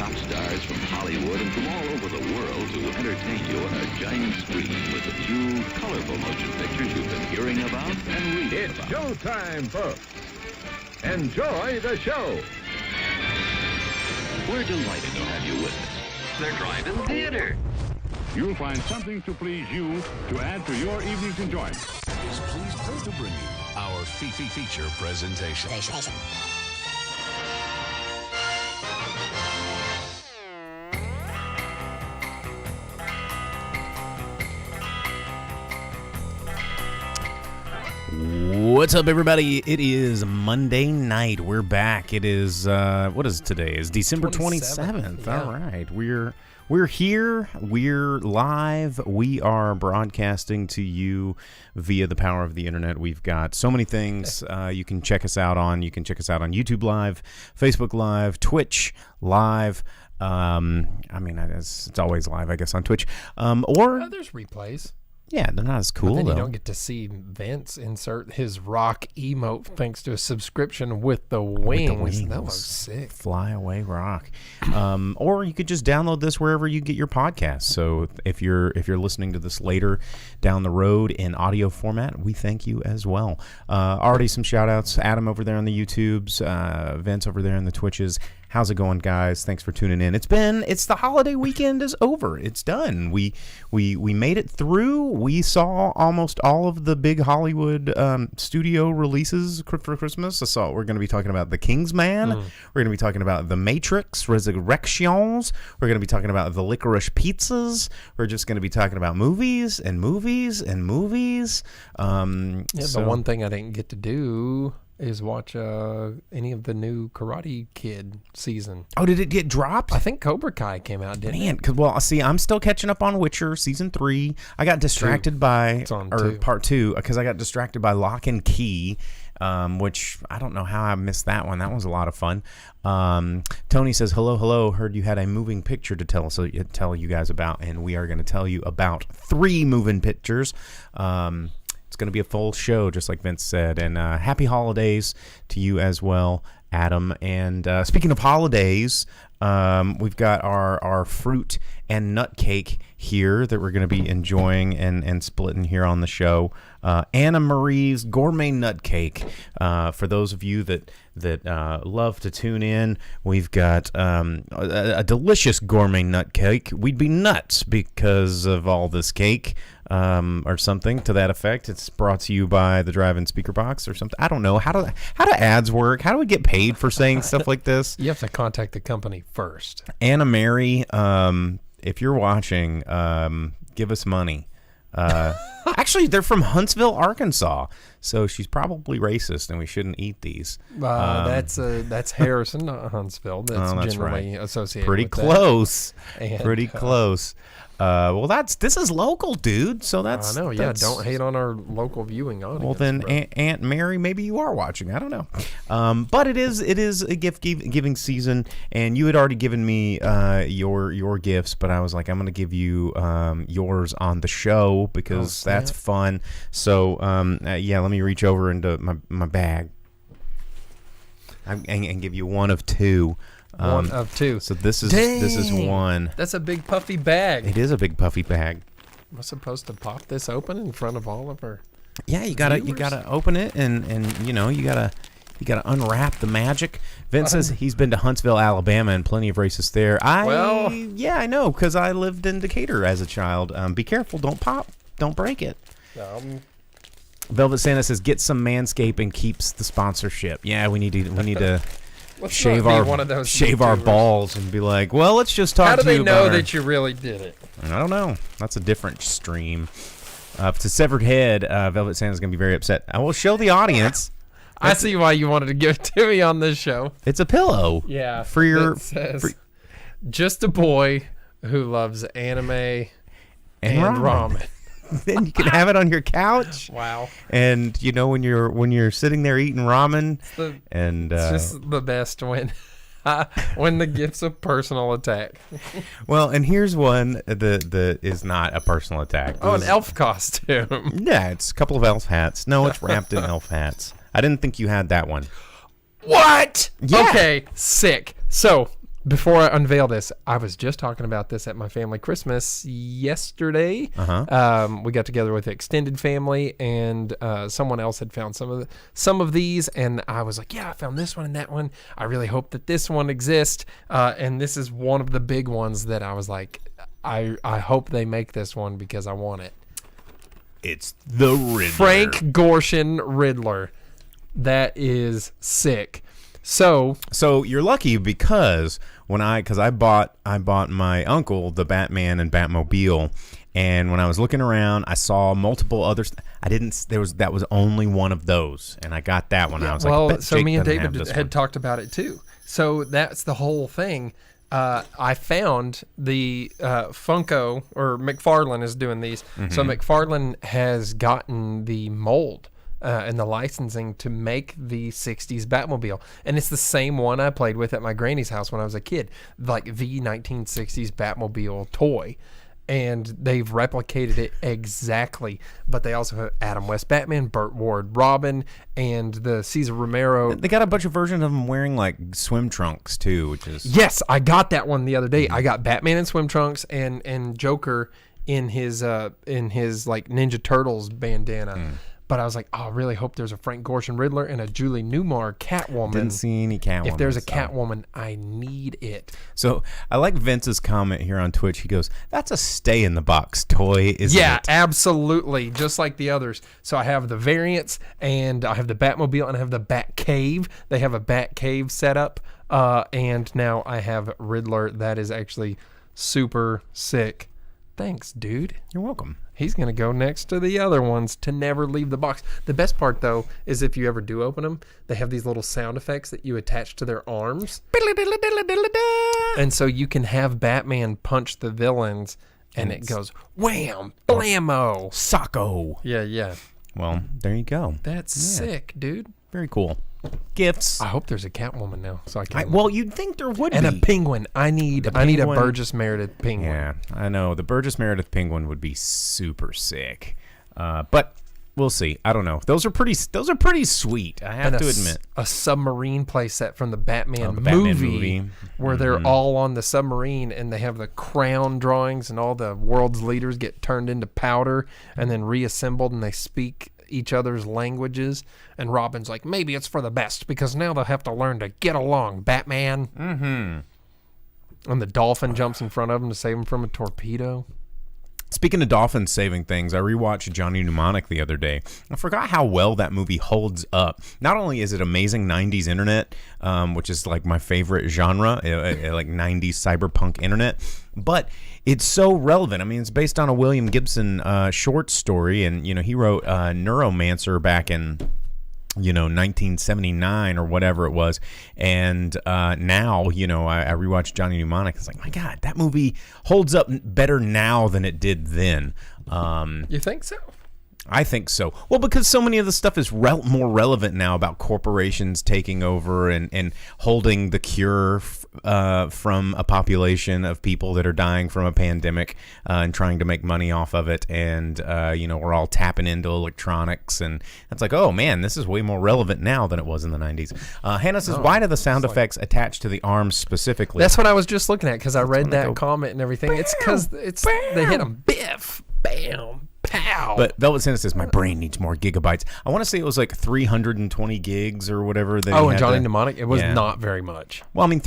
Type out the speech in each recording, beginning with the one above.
top stars from Hollywood and from all over the world to entertain you on a giant screen with the few colorful motion pictures you've been hearing about and reading It's about. showtime, folks. Enjoy the show. We're delighted to have you with us. They're driving theater. You'll find something to please you to add to your evening's enjoyment. Is pleased to bring you our feature presentation. What's up, everybody? It is Monday night. We're back. It is what is today? It's December 27th. Yeah. All right, we're here. We're live. We are broadcasting to you via the power of the internet. We've got so many things you can check us out on. You can check us out on YouTube Live, Facebook Live, Twitch Live. It's always live, I guess, on Twitch. Or There's replays. yeah, they're not as cool. But then though. you don't get to see Vince insert his rock emote thanks to a subscription with the wings. That was sick. Fly away rock. Or you could just download this wherever you get your podcasts. So if you're listening to this later down the road in audio format, we thank you as well. Already some shout outs. Adam over there on the YouTubes, Vince over there on the Twitches. How's it going, guys? Thanks for tuning in. It's the holiday weekend is over. It's done. We made it through. We saw almost all of the big Hollywood studio releases for Christmas. We're going to be talking about The Kingsman. We're going to be talking about The Matrix Resurrections. We're going to be talking about the Licorice Pizzas. We're just going to be talking about movies and movies and movies. The one thing I didn't get to do is watch any of the new Karate Kid season. Oh, did it get dropped? I think Cobra Kai came out, didn't it? See, I'm still catching up on Witcher season 3. I got distracted by part 2 because I got distracted by Lock and Key, which I don't know how I missed that one. That was a lot of fun. Tony says, hello. Heard you had a moving picture to tell you guys about, and we are going to tell you about 3 moving pictures. It's going to be a full show, just like Vince said. And happy holidays to you as well, Adam. And speaking of holidays, we've got our fruit and nut cake here that we're going to be enjoying and splitting here on the show. Anna Marie's Gourmet Nut Cake. For those of you that love to tune in, we've got a delicious gourmet nut cake. We'd be nuts because of all this cake. Or something to that effect. It's brought to you by the Drive-In Speaker Box or something. I don't know. How do ads work? How do we get paid for saying stuff like this? You have to contact the company first. Anna Mary, if you're watching, give us money. Actually, they're from Huntsville, Arkansas, so she's probably racist, and we shouldn't eat these. That's Harrison, not Huntsville. That's generally associated Pretty with close. And, Pretty close. This is local, dude. So that's. I know. Yeah, don't hate on our local viewing audience. Well, then, Aunt Mary, maybe you are watching. I don't know. But it is a gift giving season, and you had already given me your gifts, but I was like, I'm going to give you yours on the show because that's fun. So let me reach over into my bag and give you one of 2. One of 2. So this is one. That's a big puffy bag. It is a big puffy bag. Am I supposed to pop this open in front of all of our? Yeah, you gotta open it and you gotta unwrap the magic. Vince says he's been to Huntsville, Alabama, and plenty of races there. I know because I lived in Decatur as a child. Be careful, don't break it. Velvet Santa says get some Manscaped and keeps the sponsorship. Yeah, we need to. Shave our balls and be like, well, let's just talk to you. How do they know that you really did it? I don't know. That's a different stream. If it's a severed head, Velvet Santa's going to be very upset. I will show the audience. I see why you wanted to give it to me on this show. It's a pillow. Yeah. For your... just a boy who loves anime and ramen. Then you can have it on your couch. Wow. And when you're sitting there eating ramen, it's just the best when the gift's a personal attack. Well, and here's one that is not a personal attack. An elf costume. Yeah, it's a couple of elf hats. No, it's wrapped in elf hats. I didn't think you had that one. What? Yeah. Okay, sick. So before I unveil this, I was just talking about this at my family Christmas yesterday. We got together with the extended family, and someone else had found some of these, and I was like, yeah, I found this one and that one. I really hope that this one exists, and this is one of the big ones that I was like, I hope they make this one because I want it. It's the Riddler. Frank Gorshin Riddler. That is sick. So you're lucky because I bought my uncle the Batman and Batmobile, and when I was looking around, I saw multiple others. That was only one of those, and I got that one. Yeah, I was like, so Jake me and doesn't David have had one. talked about it too. So that's the whole thing. I found the Funko, or McFarlane is doing these. Mm-hmm. So McFarlane has gotten the mold and the licensing to make the 60s Batmobile. And it's the same one I played with at my granny's house when I was a kid, like the 1960s Batmobile toy. And they've replicated it exactly. But they also have Adam West Batman, Burt Ward Robin, and the Cesar Romero. They got a bunch of versions of them wearing like swim trunks too, which is Yes, I got that one the other day. I got Batman in swim trunks and Joker in his like Ninja Turtles bandana. But I was like, I really hope there's a Frank Gorshin Riddler and a Julie Newmar Catwoman. Didn't see any Catwoman. If there's a Catwoman, I need it. So I like Vince's comment here on Twitch. He goes, "That's a stay in the box toy, isn't Yeah, it?" absolutely. Just like the others. So I have the variants, and I have the Batmobile, and I have the Batcave. They have a Batcave setup. And now I have Riddler. That is actually super sick. Thanks, dude. You're welcome. He's going to go next to the other ones to never leave the box. The best part, though, is if you ever do open them, they have these little sound effects that you attach to their arms. And so you can have Batman punch the villains, and it goes, wham, blammo. Socko. Yeah. Well, there you go. That's sick, dude. Very cool. Gifts. I hope there's a Catwoman now, so I can. Well, you'd think there would and be. a penguin. I need a Burgess Meredith penguin. Yeah, I know. The Burgess Meredith penguin would be super sick. But we'll see. I don't know. Those are pretty sweet, I have to admit. A submarine playset from the Batman, the Batman movie movie. where they're all on the submarine and they have the crown drawings and all the world's leaders get turned into powder and then reassembled and they speak each other's languages. And Robin's like, maybe it's for the best because now they'll have to learn to get along, Batman. Mm-hmm. And the dolphin jumps in front of him to save him from a torpedo. Speaking of dolphins saving things, I rewatched Johnny Mnemonic the other day. I forgot how well that movie holds up. Not only is it amazing 90s internet, which is like my favorite genre, like 90s cyberpunk internet, but it's so relevant. I mean, it's based on a William Gibson short story, and he wrote Neuromancer back in 1979 or whatever it was, and now I rewatched Johnny Mnemonic. It's like, my God, that movie holds up better now than it did then. You think so? I think so. Well, because so many of the stuff is more relevant now about corporations taking over and holding the cure from a population of people that are dying from a pandemic and trying to make money off of it. And, we're all tapping into electronics. And it's like, oh, man, this is way more relevant now than it was in the 90s. Hannah says, why do the sound effects attach to the arms specifically? That's what I was just looking at because I read that comment and everything. It's because they hit them. Biff, bam, pow. But Velvet Santa says, my brain needs more gigabytes. I want to say it was like 320 gigs or whatever. And Johnny Mnemonic, it was not very much. Well, I mean,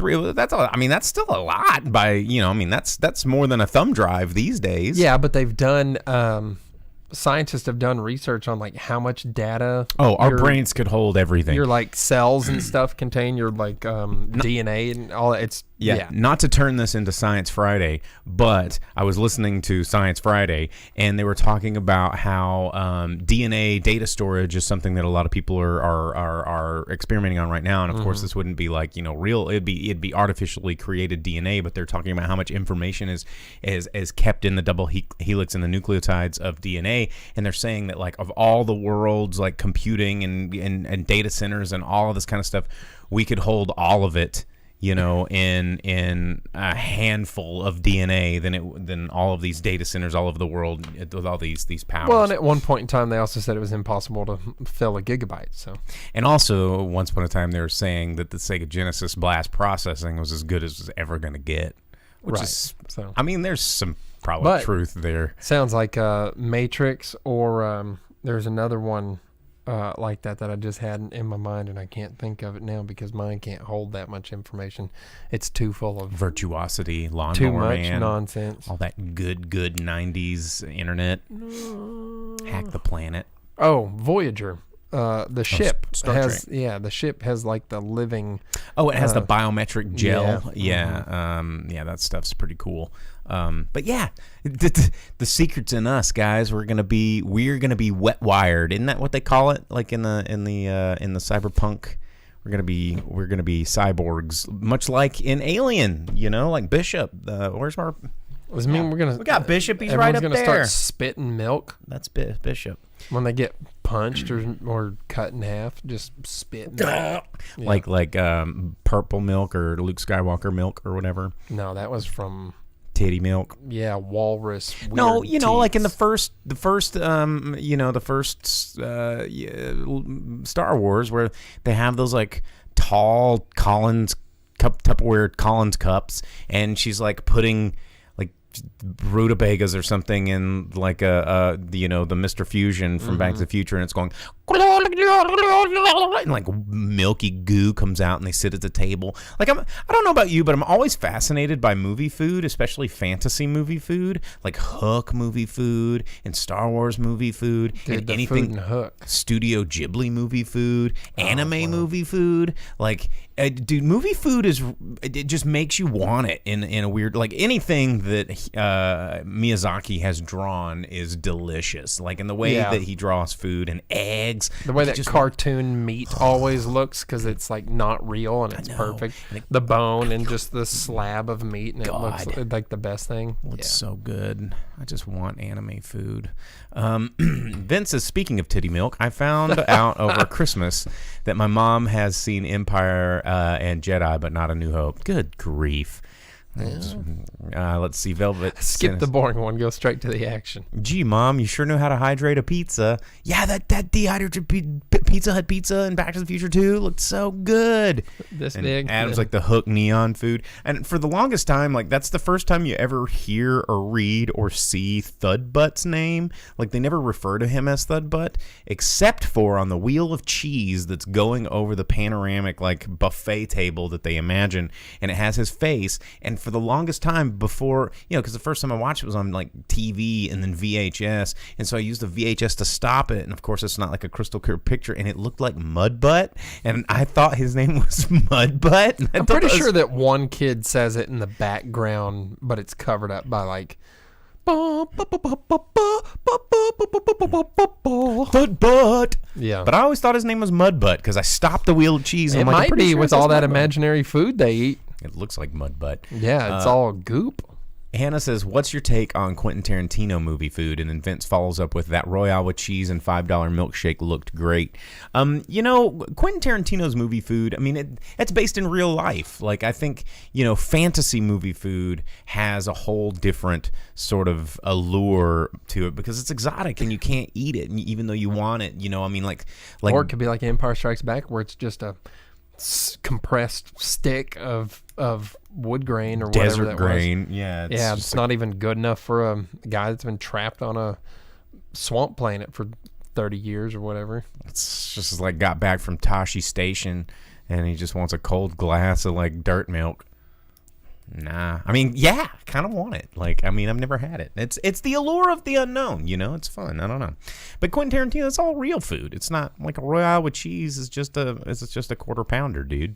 that's still a lot that's more than a thumb drive these days. Yeah, but they've done, scientists have done research on like how much data. Oh, our brains could hold everything. Your like cells and stuff contain your like DNA and all that. It's Not to turn this into Science Friday, but I was listening to Science Friday, and they were talking about how DNA data storage is something that a lot of people are experimenting on right now. And of course, this wouldn't be like real. It'd be artificially created DNA, but they're talking about how much information is kept in the double helix and the nucleotides of DNA, and they're saying that like of all the world's like computing and data centers and all of this kind of stuff, we could hold all of it in a handful of DNA than all of these data centers all over the world with all these powers. Well, and at one point in time, they also said it was impossible to fill a gigabyte. So, and also once upon a time, they were saying that the Sega Genesis blast processing was as good as it was ever going to get, which is. So, I mean, there's some probably truth there. Sounds like Matrix, or there's another one. Like that I just had in my mind, and I can't think of it now because mine can't hold that much information. It's too full of virtuosity, lawnmower too much man, nonsense, all that good 90s internet. Hack the planet. Oh, Voyager. The ship Star has Trek. the ship has like the living. Oh, it has the biometric gel. Yeah, that stuff's pretty cool. But yeah, the secret's in us, guys. We're gonna be wet wired. Isn't that what they call it? Like in the cyberpunk, we're gonna be cyborgs, much like in Alien. Like Bishop. Where's our? We got Bishop. He's right up there. Everyone's gonna start spitting milk. That's Bishop. When they get punched or cut in half, just spit. Like purple milk or Luke Skywalker milk or whatever. No, that was from titty milk. Yeah, walrus. No, teats. Like in the first Star Wars, where they have those like tall Tupperware Collins cups, and she's like putting rutabagas or something in like the Mr. Fusion from Back to the Future, and it's going and like milky goo comes out, and they sit at the table. Like I don't know about you, but I'm always fascinated by movie food, especially fantasy movie food, like Hook movie food and Star Wars movie food. Dude, and anything Hook. Studio Ghibli movie food, anime movie food. Like dude, movie food it just makes you want it in a weird, like anything that Miyazaki has drawn is delicious. Like in the way that he draws food and eggs, the way that cartoon meat always looks, because it's like not real and it's perfect. The bone and just the slab of meat, and it looks like the best thing. It's so good. I just want anime food. Vince says, speaking of titty milk, I found out over Christmas that my mom has seen Empire and Jedi, but not A New Hope. Good grief. Let's see. Velvet. Skip the boring one. Go straight to the action. Gee, Mom, you sure know how to hydrate a pizza. Yeah, that dehydrated Pizza Hut pizza in Back to the Future 2 looked so good. This and big. Adam's like the Hook neon food. And for the longest time, like that's the first time you ever hear or read or see Thudbutt's name. Like they never refer to him as Thudbutt, except for on the wheel of cheese that's going over the panoramic like buffet table that they imagine, and it has his face. And for the longest time before, because the first time I watched it was on like TV and then VHS, and so I used the VHS to stop it, and of course it's not like a crystal clear picture, and it looked like Mudbutt, and I thought his name was Mudbutt. I'm pretty sure that one kid says it in the background, but it's covered up by like Thudbutt. Yeah, but I always thought his name was Mudbutt because I stopped the wheel of cheese. And it might be with all that imaginary food they eat. It looks like Mudbutt. Yeah, it's all goop. Hannah says, what's your take on Quentin Tarantino movie food? And then Vince follows up with, that Royale with cheese and $5 milkshake looked great. Quentin Tarantino's movie food, I mean, it's based in real life. Like, I think, fantasy movie food has a whole different sort of allure to it because it's exotic and you can't eat it even though you want it. Or it could be like Empire Strikes Back, where it's just a compressed stick of wood grain or whatever desert that grain. Was. Yeah, it's not even good enough for a guy that's been trapped on a swamp planet for 30 years or whatever. It's just like got back from Tashi Station and he just wants a cold glass of like dirt milk. Nah, I mean, yeah, I kind of want it. Like, I mean, I've never had it. It's the allure of the unknown, It's fun. I don't know, but Quentin Tarantino, it's all real food. It's not like a Royale with cheese. It's just a quarter pounder, dude.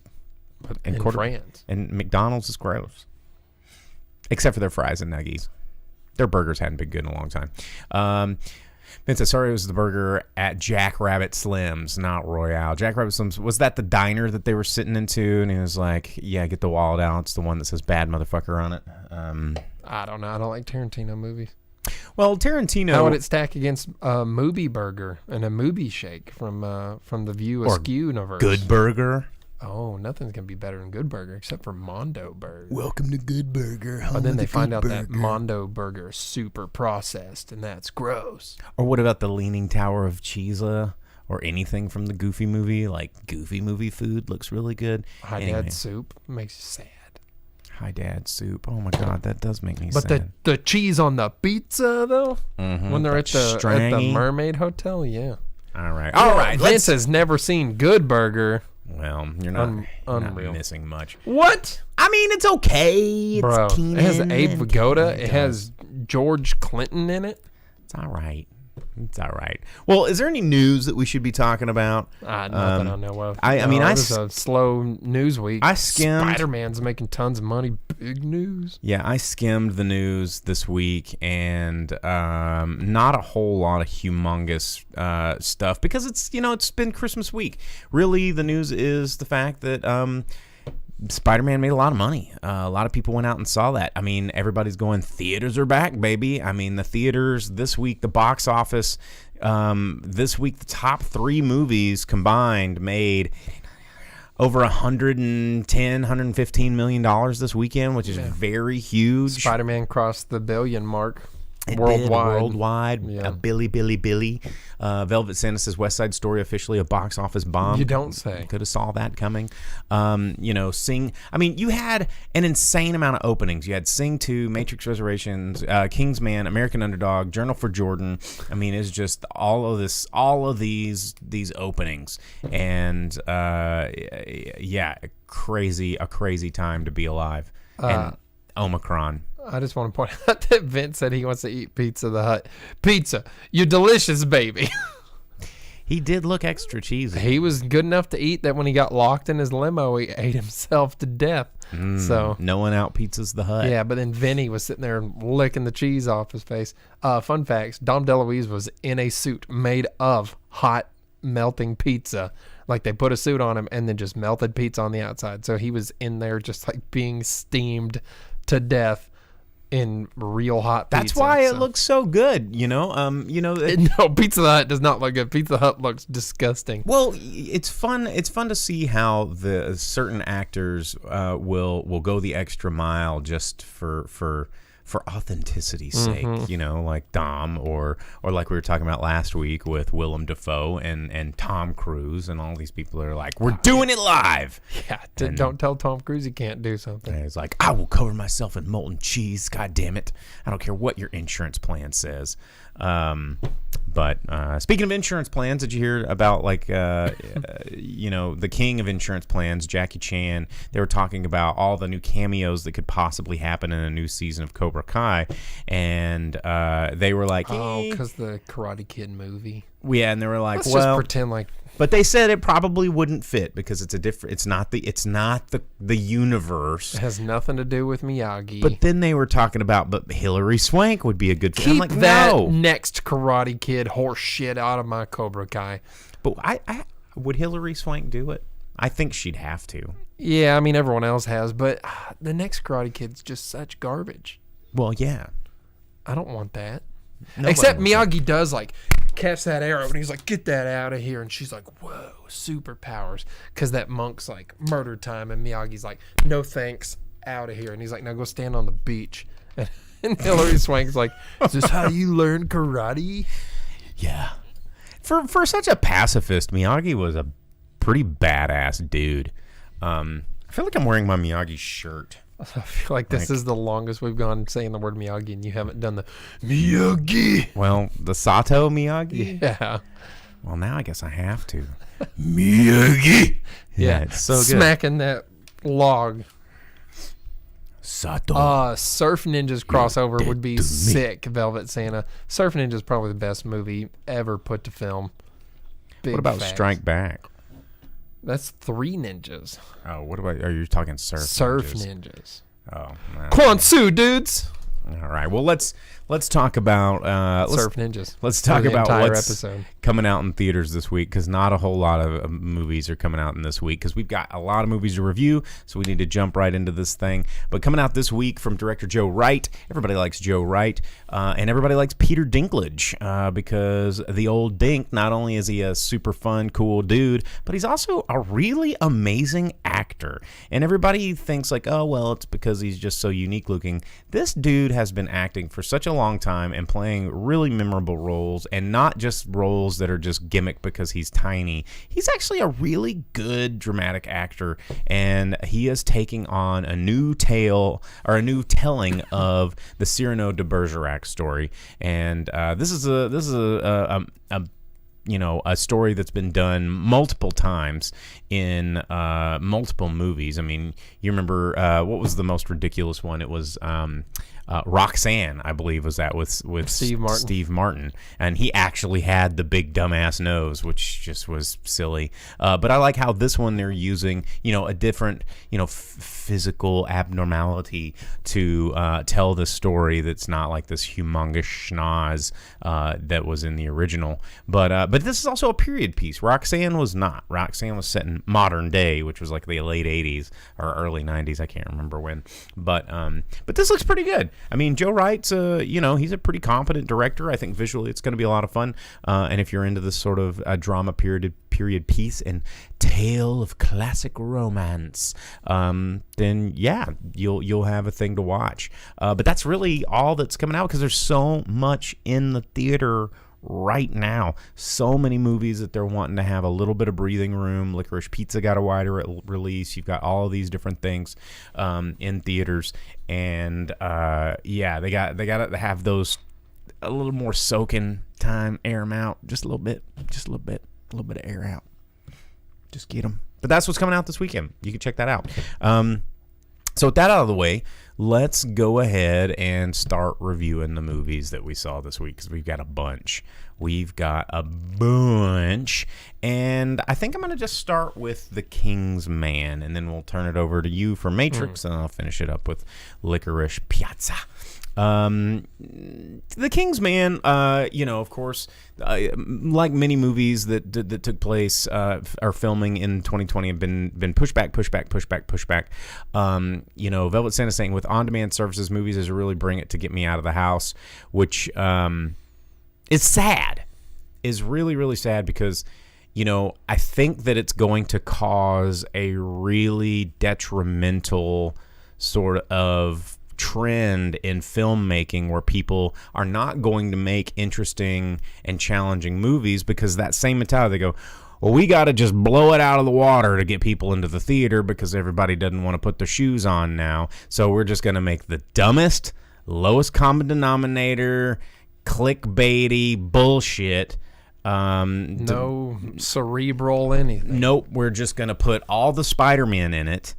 And France and McDonald's is gross, except for their fries and nuggies. Their burgers hadn't been good in a long time. Vince said, sorry, it was the burger at Jack Rabbit Slim's, not Royale. Jack Rabbit Slim's, was that the diner that they were sitting into? And he was like, yeah, get the wallet out. It's the one that says bad motherfucker on it. I don't know. I don't like Tarantino movies. Well, Tarantino... How would it stack against a movie burger and a movie shake from the View Askew universe? Good Burger? Oh, nothing's going to be better than Good Burger except for Mondo Burger. Welcome to Good Burger. But then they find out that Mondo Burger is super processed, and that's gross. Or what about the Leaning Tower of Cheesa? Or anything from the Goofy movie? Like, Goofy movie food looks really good. High Dad soup makes you sad. High Dad soup. Oh, my God, that does make me sad. But the cheese on the pizza, though? Mm-hmm. When they're at the Mermaid Hotel? Yeah. All right. Vince has never seen Good Burger. Well, you're not missing much. What? I mean, it's okay. Bro, Keenan, it has Abe Vigoda. It has George Clinton in it. It's all right. It's all right. Well, is there any news that we should be talking about? Not that I know of. I mean, it was a slow news week. I skimmed. Spider-Man's making tons of money. Big news. Yeah, I skimmed the news this week, and not a whole lot of humongous stuff because it's been Christmas week. Really, the news is the fact that Spider-Man made a lot of money. A lot of people went out and saw that. I mean, everybody's going, theaters are back, baby. I mean, the theaters this week, the box office this week, the top 3 movies combined made over $115 million this weekend, which is very huge. Spider-Man crossed the billion mark. It Worldwide. Yeah. Billy. Velvet Santa says West Side Story officially a box office bomb. You don't say. Could have saw that coming. Sing. I mean, you had an insane amount of openings. You had Sing 2, Matrix Resurrections, Kingsman, American Underdog, Journal for Jordan. I mean, it's just all of these openings, and a crazy time to be alive. And Omicron. I just want to point out that Vince said he wants to eat Pizza the Hut. Pizza, you delicious baby. He did look extra cheesy. He was good enough to eat that when he got locked in his limo, he ate himself to death. So no one out pizzas the Hut. Yeah, but then Vinny was sitting there licking the cheese off his face. Fun facts, Dom DeLuise was in a suit made of hot melting pizza. Like they put a suit on him and then just melted pizza on the outside. So he was in there just like being steamed to death in real hot pizza. That's why it looks so good, No, Pizza Hut does not look good. Pizza Hut looks disgusting. Well, it's fun. It's fun to see how the certain actors will go the extra mile just for authenticity's sake, like Dom or like we were talking about last week with Willem Dafoe and Tom Cruise and all these people are like, we're doing it live. Yeah, don't tell Tom Cruise he can't do something. And he's like, I will cover myself in molten cheese. God damn it. I don't care what your insurance plan says. But speaking of insurance plans, did you hear about the king of insurance plans, Jackie Chan? They were talking about all the new cameos that could possibly happen in a new season of Cobra Kai, and they were like, because the Karate Kid movie. Yeah, and they were like, let's just pretend like. But they said it probably wouldn't fit because it's a different. It's not the universe. It has nothing to do with Miyagi. But then they were talking about, but Hilary Swank would be a good. Keep like, that next Karate Kid horse shit out of my Cobra Kai. But I would Hilary Swank do it? I think she'd have to. Yeah, I mean everyone else has, but the next Karate Kid's just such garbage. Well, yeah, I don't want that. Nobody Except Miyagi does like catch that arrow and he's like, get that out of here, and she's like, whoa, superpowers, because that monk's like murder time, and Miyagi's like, no thanks, out of here, and he's like, now go stand on the beach, and Hilary Swank's like, is this how you learn karate? Yeah, for such a pacifist, Miyagi was a pretty badass dude. I feel like I'm wearing my Miyagi shirt. I feel like this is the longest we've gone saying the word Miyagi, and you haven't done the Miyagi. Well, the Sato Miyagi? Yeah. Well, now I guess I have to. Miyagi. Yeah, it's so good. Smacking that log. Sato. Surf Ninjas crossover would be sick, Velvet Santa. Surf Ninja is probably the best movie ever put to film. What about Strike Back? That's 3 ninjas. Oh, what about? Are you talking surf? Surf ninjas. Oh, man. Quan Su, dudes. All right. Well, let's talk about Surf Ninjas. Let's talk about what's episode. coming out in theaters this week, because not a whole lot of movies are coming out in this week, because we've got a lot of movies to review, so we need to jump right into this thing. But coming out this week from director Joe Wright. Everybody likes Joe Wright, and everybody likes Peter Dinklage, because the old Dink, not only is he a super fun, cool dude, but he's also a really amazing actor. And everybody thinks like, oh, well, it's because he's just so unique looking. This dude has been acting for such a long time and playing really memorable roles, and not just roles that are just gimmick because he's tiny. He's actually a really good dramatic actor, and he is taking on a new tale, or a new telling of the Cyrano de Bergerac story. And this is a story that's been done multiple times in multiple movies. I mean, you remember what was the most ridiculous one? It was Roxanne, I believe, was that with Steve Martin, and he actually had the big dumbass nose, which just was silly. But I like how this one they're using, a different, physical abnormality to tell the story that's not like this humongous schnoz that was in the original. But this is also a period piece. Roxanne was not. Roxanne was set in modern day, which was like the late 80s or early 90s. I can't remember when. But this looks pretty good. I mean, Joe Wright's he's a pretty competent director. I think visually it's going to be a lot of fun. And if you're into this sort of drama period piece and tale of classic romance, then yeah, you'll have a thing to watch. But that's really all that's coming out, because there's so much in the theater right now. So many movies that they're wanting to have a little bit of breathing room. Licorice Pizza got a wider release. You've got all of these different things in theaters, and they got to have those a little more soaking time, air them out just a little bit of air out. Just get them. But that's what's coming out this weekend. You can check that out. So with that out of the way, let's go ahead and start reviewing the movies that we saw this week, because we've got a bunch. And I think I'm going to just start with The King's Man, and then we'll turn it over to you for Matrix, and I'll finish it up with Licorice Pizza. The King's Man, of course, like many movies that took place are filming in 2020 have been pushed back. Velvet Santa saying with on-demand services, movies is really bring it to get me out of the house, which is sad, is really, really sad, because I think that it's going to cause a really detrimental sort of trend in filmmaking, where people are not going to make interesting and challenging movies, because that same mentality, they go, well, we got to just blow it out of the water to get people into the theater, because everybody doesn't want to put their shoes on now, so we're just going to make the dumbest, lowest common denominator, clickbaity bullshit. No cerebral anything. Nope, we're just going to put all the Spider-Man in it,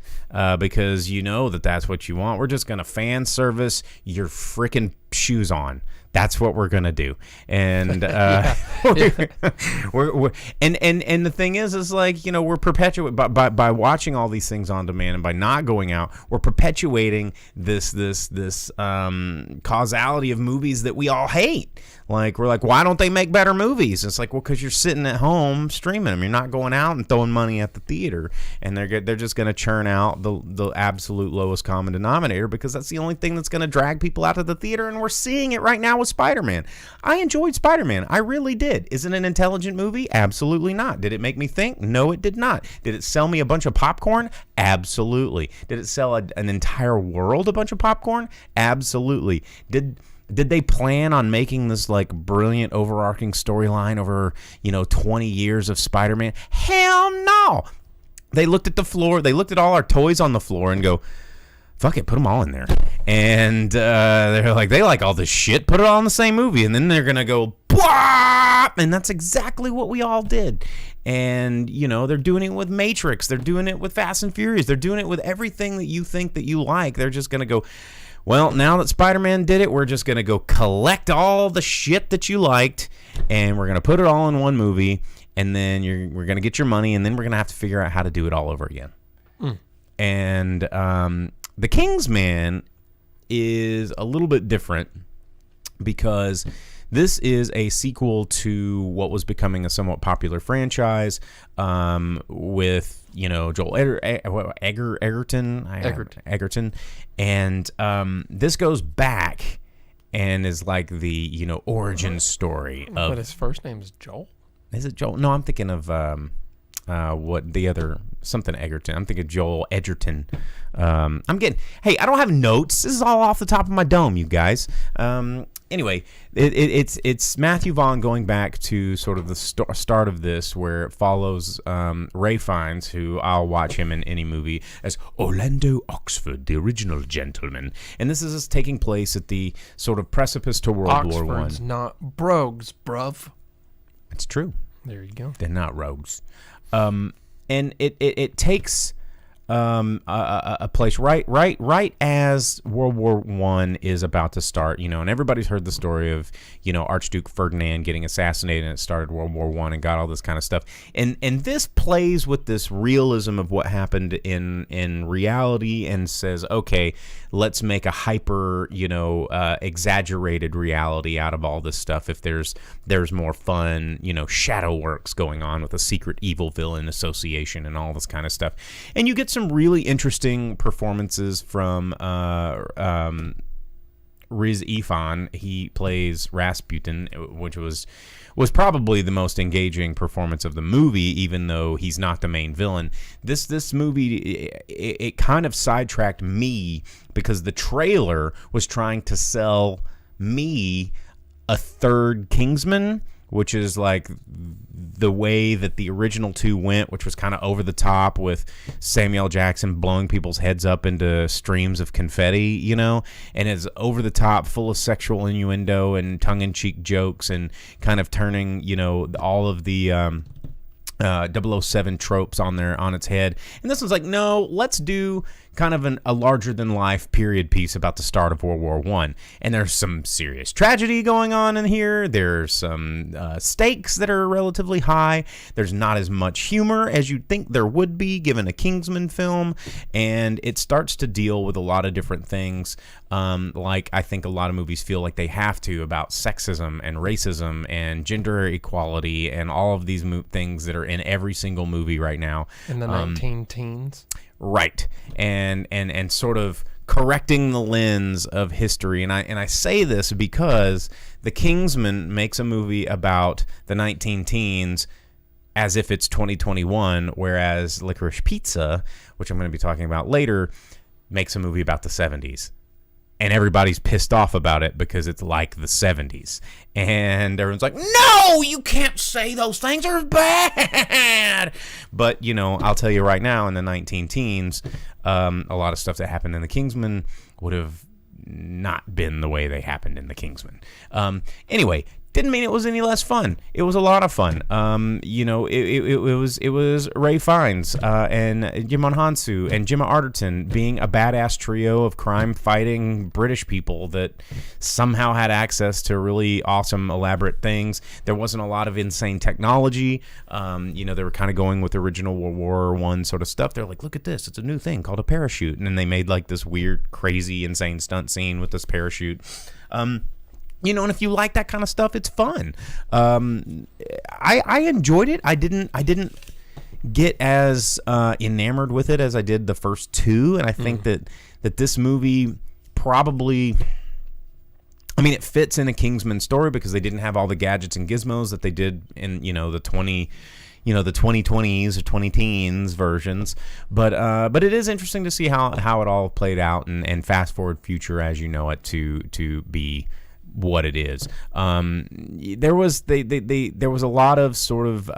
because that's what you want. We're just going to fan service your freaking shoes on. That's what we're gonna do, and we're and the thing is like, we're perpetuating by watching all these things on demand, and by not going out, we're perpetuating this causality of movies that we all hate. Like, we're like, why don't they make better movies? It's like, well, because you're sitting at home streaming them. You're not going out and throwing money at the theater, and they're just gonna churn out the absolute lowest common denominator, because that's the only thing that's gonna drag people out of the theater, and we're seeing it right now with Spider-Man. I enjoyed Spider-Man. I really did. Is it an intelligent movie? Absolutely not. Did it make me think? No, it did not. Did it sell me a bunch of popcorn? Absolutely. Did it sell an entire world a bunch of popcorn? Absolutely. Did they plan on making this like brilliant overarching storyline over 20 years of Spider-Man? Hell no. They looked at the floor. They looked at all our toys on the floor and go, fuck it, put them all in there. And they're like, they like all this shit, put it all in the same movie. And then they're going to go, Bwah! And that's exactly what we all did. And, they're doing it with Matrix. They're doing it with Fast and Furious. They're doing it with everything that you think that you like. They're just going to go, well, now that Spider-Man did it, we're just going to go collect all the shit that you liked, and we're going to put it all in one movie, and then we're going to get your money, and then we're going to have to figure out how to do it all over again. And The King's Man is a little bit different because this is a sequel to what was becoming a somewhat popular franchise with, Joel Egerton. And this goes back and is like the, origin story of... But his first name is Joel? Is it Joel? No, I'm thinking of what the other... Something Egerton. I'm thinking Joel Edgerton. I don't have notes. This is all off the top of my dome, you guys. Anyway, it's Matthew Vaughn going back to sort of the start of this, where it follows Ray Fiennes, who I'll watch him in any movie, as Orlando Oxford, the original gentleman. And this is taking place at the sort of precipice to World War One. Oxford's not brogues, bruv. It's true. There you go. They're not rogues. And it takes a place right as World War One is about to start, and everybody's heard the story of Archduke Ferdinand getting assassinated, and it started World War One and got all this kind of stuff. And this plays with this realism of what happened in reality and says, okay, let's make a hyper exaggerated reality out of all this stuff. If there's more fun, shadow works going on with a secret evil villain association and all this kind of stuff, and you get some really interesting performances from Riz Ifan. He plays Rasputin, which was probably the most engaging performance of the movie, even though he's not the main villain. This movie, it kind of sidetracked me because the trailer was trying to sell me a third Kingsman, which is like the way that the original two went, which was kind of over the top with Samuel Jackson blowing people's heads up into streams of confetti, and it's over the top, full of sexual innuendo and tongue-in-cheek jokes, and kind of turning, all of the 007 tropes on its head. And this one's like, no, let's do kind of a larger-than-life period piece about the start of World War One. And there's some serious tragedy going on in here. There's some stakes that are relatively high. There's not as much humor as you'd think there would be given a Kingsman film. And it starts to deal with a lot of different things, like I think a lot of movies feel like they have to, about sexism and racism and gender equality and all of these things that are in every single movie right now. In the 19-teens. Right, and sort of correcting the lens of history, and I say this because The Kingsman makes a movie about the 19-teens as if it's 2021, whereas Licorice Pizza, which I'm going to be talking about later, makes a movie about the 70s. And everybody's pissed off about it because it's like the 70s. And everyone's like, no, you can't say those things. They're bad. But, I'll tell you right now, in the 19-teens, a lot of stuff that happened in The Kingsman would have not been the way they happened in The Kingsman. Anyway, didn't mean it was any less fun. It was a lot of fun. It was Ray Fiennes and Jimon Hansu and Gemma Arterton being a badass trio of crime-fighting British people that somehow had access to really awesome, elaborate things. There wasn't a lot of insane technology. They were kind of going with original World War I sort of stuff. They're like, look at this. It's a new thing called a parachute. And then they made like this weird, crazy, insane stunt scene with this parachute. And if you like that kind of stuff, it's fun. I enjoyed it. I didn't get as enamored with it as I did the first two, and I think that this movie probably, it fits in a Kingsman story because they didn't have all the gadgets and gizmos that they did in the 2020s or 20-teens versions, but it is interesting to see how it all played out and fast forward future as you know it to be what it is. There was a lot of sort of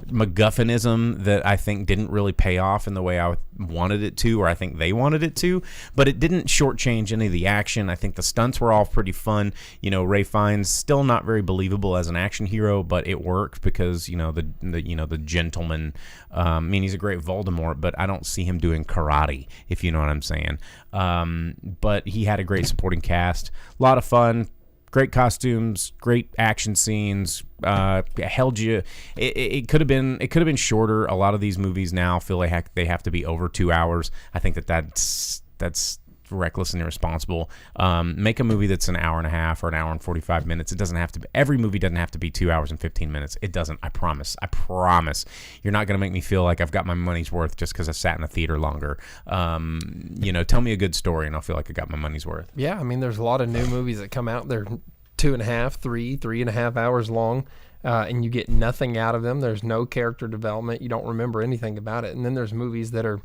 MacGuffinism that I think didn't really pay off in the way I wanted it to, or I think they wanted it to, but it didn't shortchange any of the action. I think the stunts were all pretty fun. Ray Fiennes still not very believable as an action hero, but it worked because the gentleman. He's a great Voldemort, but I don't see him doing karate, if you know what I'm saying. But he had a great supporting cast, a lot of fun. Great costumes, great action scenes. Held you. It could have been shorter. A lot of these movies now feel like they have to be over 2 hours. I think that's reckless and irresponsible. Make a movie that's an hour and a half or an hour and 45 minutes. It doesn't have to be, every movie doesn't have to be 2 hours and 15 minutes. It doesn't. I promise. You're not going to make me feel like I've got my money's worth just because I sat in a theater longer. Tell me a good story and I'll feel like I got my money's worth. Yeah, I mean, there's a lot of new movies that come out. They're 2.5, 3.5 hours long. And you get nothing out of them. There's no character development. You don't remember anything about it. And then there's movies that are,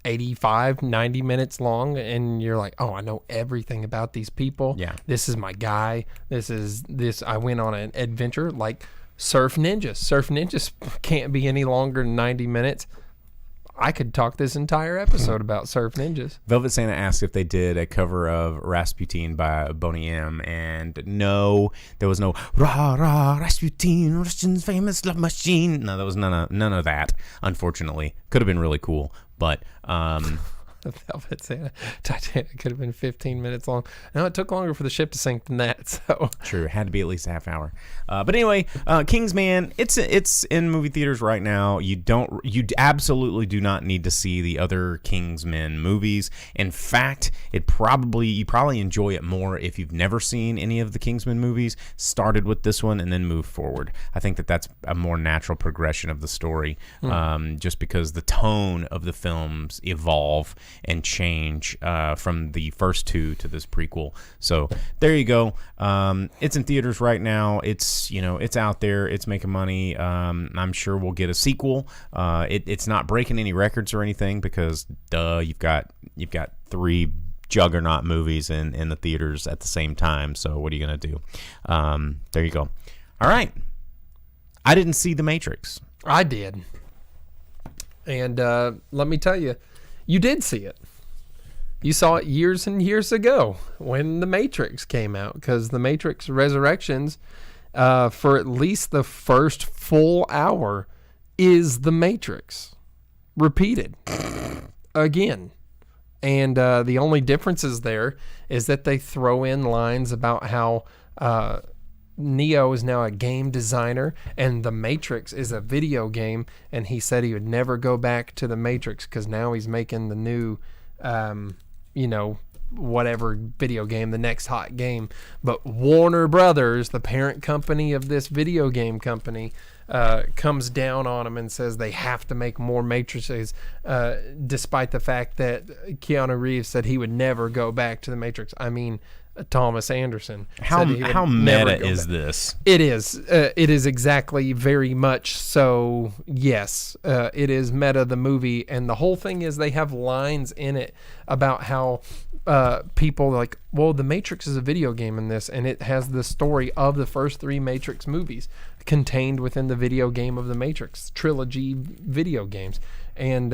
85, 90 minutes long, and you're like, oh, I know everything about these people. Yeah. This is my guy. I went on an adventure like Surf Ninjas. Surf Ninjas can't be any longer than 90 minutes. I could talk this entire episode about Surf Ninjas. Velvet Santa asked if they did a cover of Rasputin by Boney M, and no, there was no rah rah Rasputin, Russian's famous love machine. No, there was none of that. Unfortunately, could have been really cool, but Velvet Santa Titanic could have been 15 minutes long. No, it took longer for the ship to sink than that. So true, it had to be at least a half hour. But anyway, Kingsman, it's in movie theaters right now. You absolutely do not need to see the other Kingsman movies. In fact, you probably enjoy it more if you've never seen any of the Kingsman movies. Started with this one and then moved forward. I think that's a more natural progression of the story, just because the tone of the films evolve and change from the first two to this prequel. So there you go. It's in theaters right now. It's out there. It's making money. I'm sure we'll get a sequel. It's not breaking any records or anything because you've got 3 juggernaut movies in the theaters at the same time. So what are you gonna do? There you go. All right. I didn't see The Matrix. I did, and let me tell you. You did see it. You saw it years and years ago when The Matrix came out, because The Matrix Resurrections, for at least the first full hour, is The Matrix. Repeated. Again. And the only differences there is that they throw in lines about how Neo is now a game designer and The Matrix is a video game, and he said he would never go back to The Matrix because now he's making the new whatever video game, the next hot game. But Warner Brothers, the parent company of this video game company, comes down on him and says they have to make more Matrices, despite the fact that Keanu Reeves said he would never go back to The Matrix. I mean, Thomas Anderson. How meta is this? It is. It is exactly very much so. Yes, it is meta, the movie, and the whole thing is they have lines in it about how people like, well, The Matrix is a video game in this, and it has the story of the first 3 Matrix movies contained within the video game of The Matrix trilogy video games, and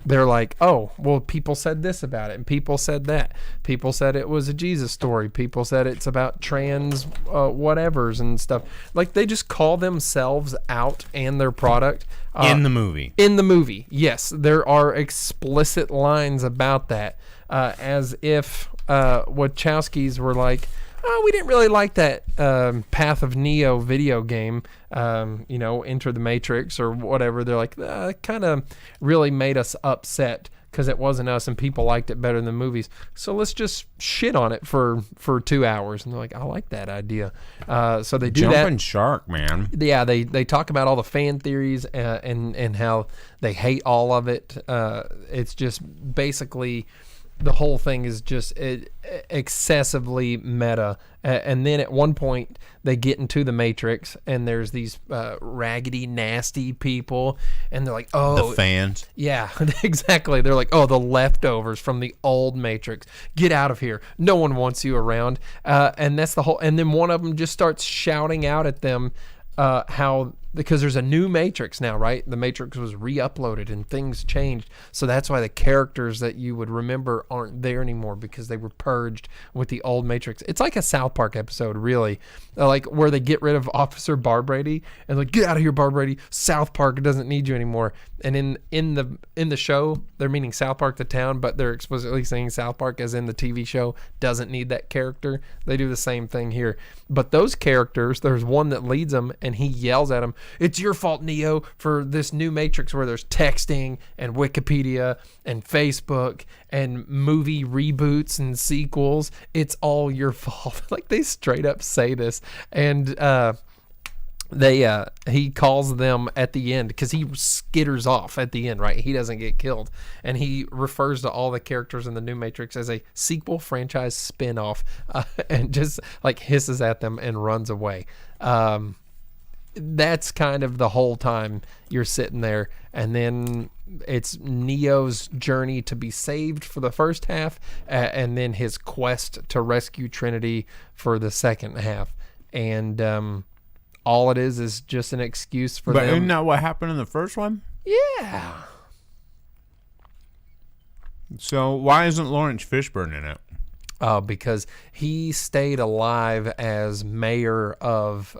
they're like, oh, well, people said this about it, and people said that. People said it was a Jesus story. People said it's about trans whatevers and stuff. Like, they just call themselves out and their product. In the movie. In the movie, yes. There are explicit lines about that, as if Wachowskis were like, oh, we didn't really like that Path of Neo video game, Enter the Matrix or whatever. They're like, it kind of really made us upset because it wasn't us and people liked it better than the movies. So let's just shit on it for 2 hours. And they're like, I like that idea. So they do that. Jumping shark, man. Yeah, they talk about all the fan theories and how they hate all of it. It's just basically... the whole thing is just excessively meta. And then at one point, they get into the Matrix, and there's these raggedy, nasty people, and they're like, oh... the fans. Yeah, exactly. They're like, oh, the leftovers from the old Matrix. Get out of here. No one wants you around. And that's the whole... And then one of them just starts shouting out at them how... because there's a new Matrix now, right? The Matrix was re-uploaded and things changed. So that's why the characters that you would remember aren't there anymore, because they were purged with the old Matrix. It's like a South Park episode, really. Like where they get rid of Officer Barbrady and like, get out of here, Barbrady. South Park doesn't need you anymore. And in the show, they're meaning South Park the town, but they're explicitly saying South Park as in the TV show doesn't need that character. They do the same thing here. But those characters, there's one that leads them and he yells at them, it's your fault, Neo, for this new Matrix where there's texting and Wikipedia and Facebook and movie reboots and sequels. It's all your fault. Like, they straight up say this. And he calls them at the end because he skitters off at the end, right? He doesn't get killed, and he refers to all the characters in the new Matrix as a sequel franchise spin-off, and just like hisses at them and runs away. That's kind of the whole time you're sitting there, and then it's Neo's journey to be saved for the first half, and then his quest to rescue Trinity for the second half, and all it is just an excuse for them. But isn't that what happened in the first one? Yeah. So why isn't Lawrence Fishburne in it? Because he stayed alive as mayor of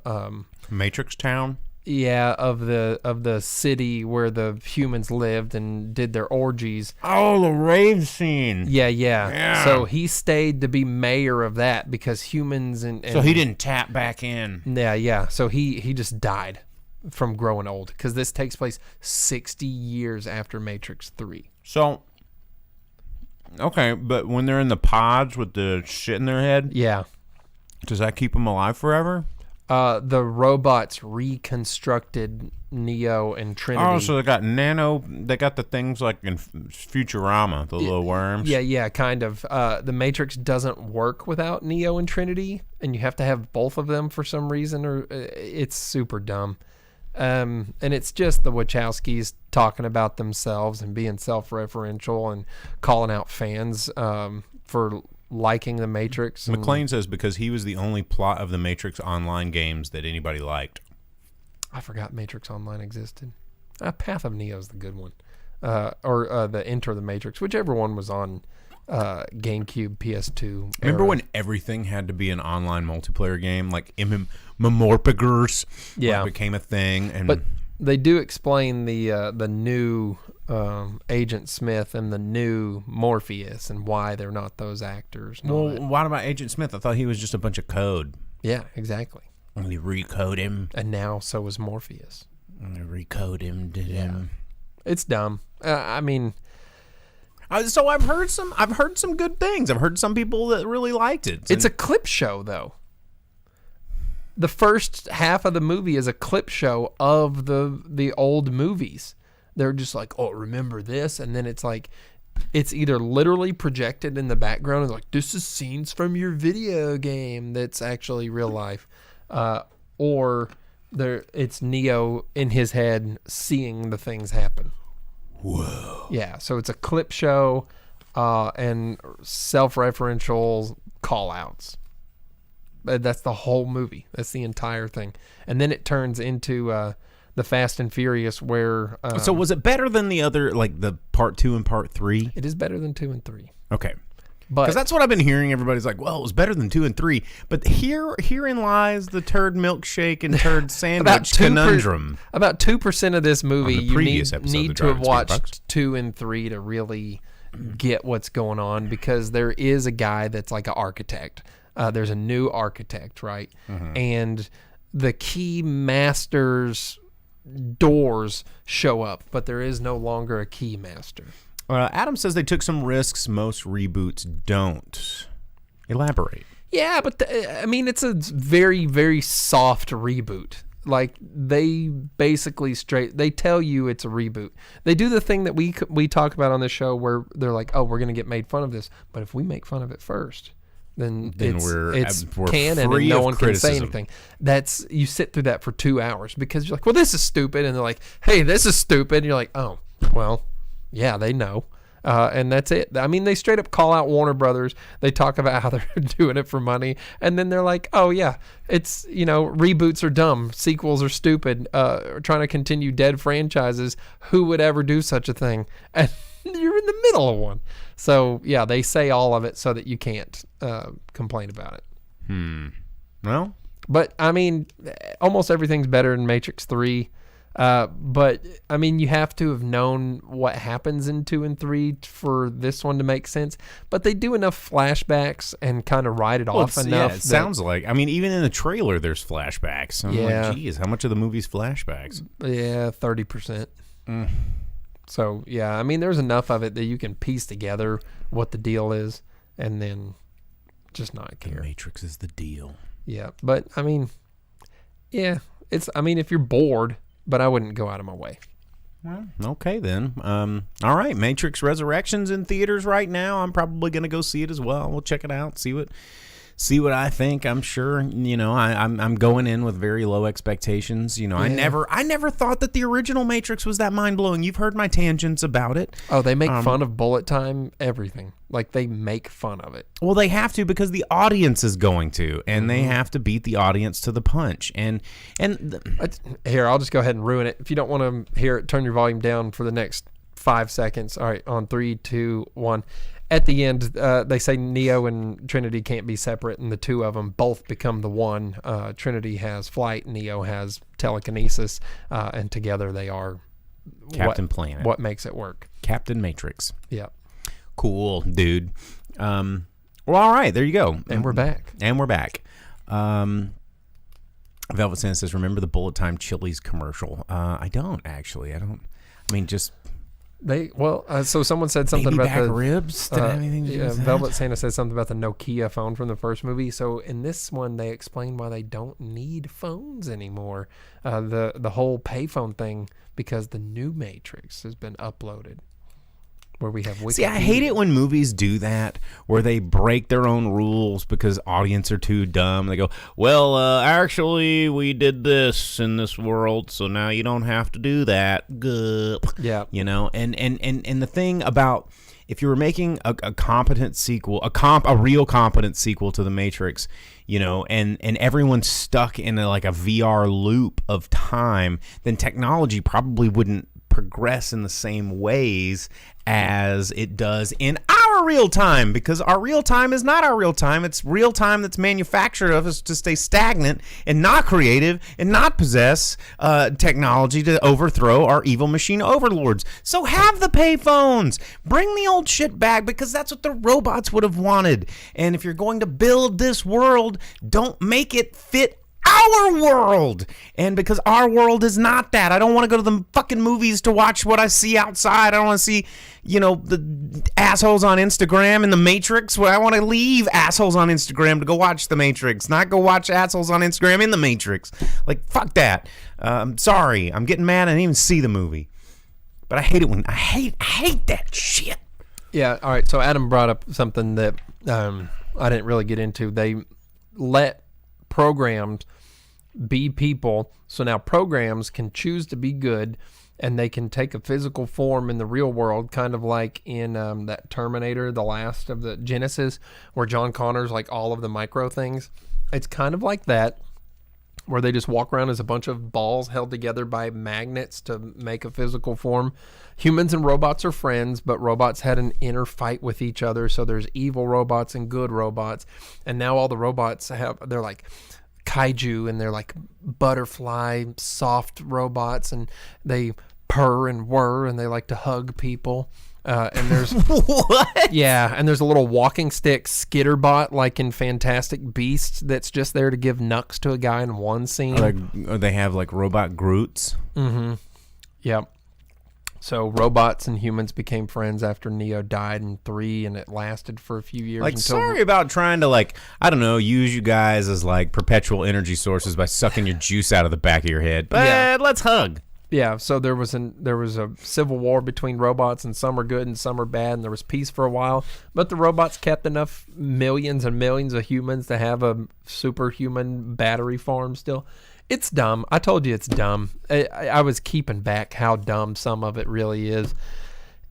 Matrix Town? Yeah, of the city where the humans lived and did their orgies. Oh, the rave scene. Yeah. So he stayed to be mayor of that because humans and so he didn't tap back in. Yeah. So he just died from growing old because this takes place 60 years after Matrix 3. So, okay, but when they're in the pods with the shit in their head, yeah, does that keep them alive forever? The robots reconstructed Neo and Trinity. Oh, so they got they got the things like in Futurama, the little worms. Yeah, kind of. The Matrix doesn't work without Neo and Trinity, and you have to have both of them for some reason, or it's super dumb. And it's just the Wachowskis talking about themselves and being self-referential and calling out fans for liking the Matrix. McLean says because he was the only plot of the Matrix Online games that anybody liked. I forgot Matrix Online existed. Path of Neo's the good one. Or the Enter the Matrix, whichever one was on GameCube, PS2. Remember when everything had to be an online multiplayer game, like MMORPGers became a thing? But they do explain the new Agent Smith and the new Morpheus and why they're not those actors. Well, what about Agent Smith? I thought he was just a bunch of code. Yeah, exactly. And they recode him. And now so is Morpheus. And they recode him, him. It's dumb. I mean... So I've heard some good things. I've heard some people that really liked it. It's a clip show, though. The first half of the movie is a clip show of the old movies. They're just like, oh, remember this? And then it's like, it's either literally projected in the background and like, this is scenes from your video game that's actually real life. Or it's Neo in his head seeing the things happen. Whoa. Yeah, so it's a clip show and self-referential call-outs. That's the whole movie. That's the entire thing. And then it turns into the Fast and Furious where... so was it better than the other, like the part 2 and part 3? It is better than 2 and 3. Okay. Because that's what I've been hearing. Everybody's like, well, it was better than 2 and 3. But herein lies the turd milkshake and turd sandwich conundrum. About 2% of this movie, you need to have watched 2 and 3 to really get what's going on, because there is a guy that's like an architect. There's a new architect, right? Mm-hmm. And the key master's doors show up, but there is no longer a key master. Adam says they took some risks most reboots don't. Elaborate. Yeah, but I mean, it's a very, very soft reboot. Like, they basically they tell you it's a reboot. They do the thing that we talk about on this show where they're like, oh, we're going to get made fun of this, but if we make fun of it first, then it's canon and no one can say anything. You sit through that for 2 hours because you're like, well, this is stupid, and they're like, hey, this is stupid, and you're like, oh, well, yeah, they know. And that's it. I mean, they straight up call out Warner Brothers. They talk about how they're doing it for money. And then they're like, oh, yeah, it's, reboots are dumb. Sequels are stupid. Trying to continue dead franchises. Who would ever do such a thing? And you're in the middle of one. So, yeah, they say all of it so that you can't complain about it. Well. But, I mean, almost everything's better in Matrix 3. But I mean, you have to have known what happens in 2 and 3 for this one to make sense. But they do enough flashbacks and kind of write it off enough. Yeah, it sounds like. I mean, even in the trailer, there's flashbacks. I'm Yeah. like, geez, how much of the movie's flashbacks? Yeah, 30%. So yeah, I mean, there's enough of it that you can piece together what the deal is, and then just not care. The Matrix is the deal. Yeah, but I mean, yeah, it's. I mean, if you're bored, but I wouldn't go out of my way. Well, okay then. All right, Matrix Resurrections in theaters right now. I'm probably gonna go see it as well. We'll check it out, see what I think. I'm sure, I'm going in with very low expectations. Yeah. I never thought that the original Matrix was that mind blowing. You've heard my tangents about it. Oh, they make fun of bullet time, everything. Like, they make fun of it. Well, they have to, because the audience is going to, and they have to beat the audience to the punch. And Here, I'll just go ahead and ruin it. If you don't want to hear it, turn your volume down for the next 5 seconds. All right, on 3, 2, 1. At the end, they say Neo and Trinity can't be separate, and the two of them both become the one. Trinity has flight, Neo has telekinesis, and together they are Captain Planet. What makes it work? Captain Matrix. Yeah. Cool, dude. Well, all right, there you go. And we're back. Velvet Santa says, remember the bullet time Chili's commercial? I don't, actually. I mean, just... So someone said something baby about back the ribs. Did anything to do with that? Velvet Santa said something about the Nokia phone from the first movie. So in this one, they explain why they don't need phones anymore. The whole payphone thing, because the new Matrix has been uploaded, where we have Wikipedia. See, I hate it when movies do that, where they break their own rules because audience are too dumb. They go, well, actually, we did this in this world, so now you don't have to do that. Good. Yeah. And the thing about, if you were making a competent sequel, a real competent sequel to The Matrix, and everyone's stuck in a VR loop of time, then technology probably wouldn't progress in the same ways as it does in our real time, because our real time is not our real time. It's real time that's manufactured of us to stay stagnant and not creative and not possess technology to overthrow our evil machine overlords. So have the payphones. Bring the old shit back, because that's what the robots would have wanted. And if you're going to build this world, don't make it fit our world. And because our world is not that, I don't want to go to the fucking movies to watch what I see outside. I don't want to see, the assholes on Instagram in The Matrix. Well, I want to leave assholes on Instagram to go watch The Matrix, not go watch assholes on Instagram in The Matrix. Fuck that. I'm sorry. I'm getting mad. I didn't even see the movie. But I hate it when I hate that shit. Yeah. All right. So Adam brought up something that I didn't really get into. They let programs be people, so now programs can choose to be good, and they can take a physical form in the real world, kind of like in that Terminator, the last of the Genesis, where John Connor's all of the micro things. It's kind of like that, where they just walk around as a bunch of balls held together by magnets to make a physical form. Humans and robots are friends, but robots had an inner fight with each other, so there's evil robots and good robots, and now all the robots they're like kaiju, and they're like butterfly soft robots, and they purr and whir, and they like to hug people, and there's what? Yeah, and there's a little walking stick skitterbot like in Fantastic Beasts that's just there to give knucks to a guy in one scene. They have robot Groots. Yep. So robots and humans became friends after Neo died in 3, and it lasted for a few years. Sorry about trying to use you guys as perpetual energy sources by sucking your juice out of the back of your head. But let's hug. Yeah. So there was a civil war between robots, and some are good and some are bad, and there was peace for a while. But the robots kept enough millions and millions of humans to have a superhuman battery farm still. It's dumb. I told you it's dumb. I was keeping back how dumb some of it really is.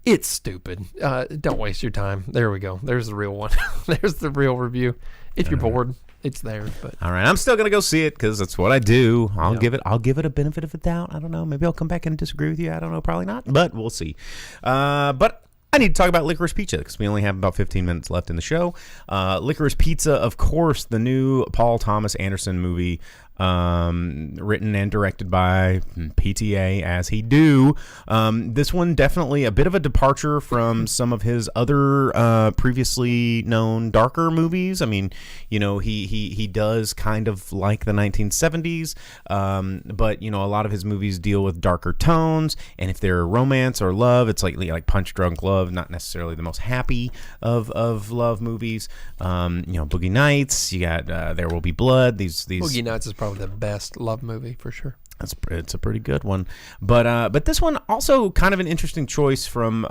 It's stupid. Don't waste your time. There we go. There's the real one. There's the real review. If you're bored, it's there. But all right, I'm still gonna go see it because that's what I do. I'll give it a benefit of the doubt. I don't know. Maybe I'll come back and disagree with you. I don't know. Probably not. But we'll see. But I need to talk about Licorice Pizza because we only have about 15 minutes left in the show. Licorice Pizza, of course, the new Paul Thomas Anderson movie written and directed by PTA, as he do. This one definitely a bit of a departure from some of his other previously known darker movies. I mean, you know, he does kind of like the 1970s, but you know, a lot of his movies deal with darker tones, and if they're romance or love, it's like Punch Drunk Love, not necessarily the most happy of love movies. You know, Boogie Nights, you got There Will Be Blood. These Boogie Nights is probably the best love movie for sure. It's a pretty good one, but this one also kind of an interesting choice from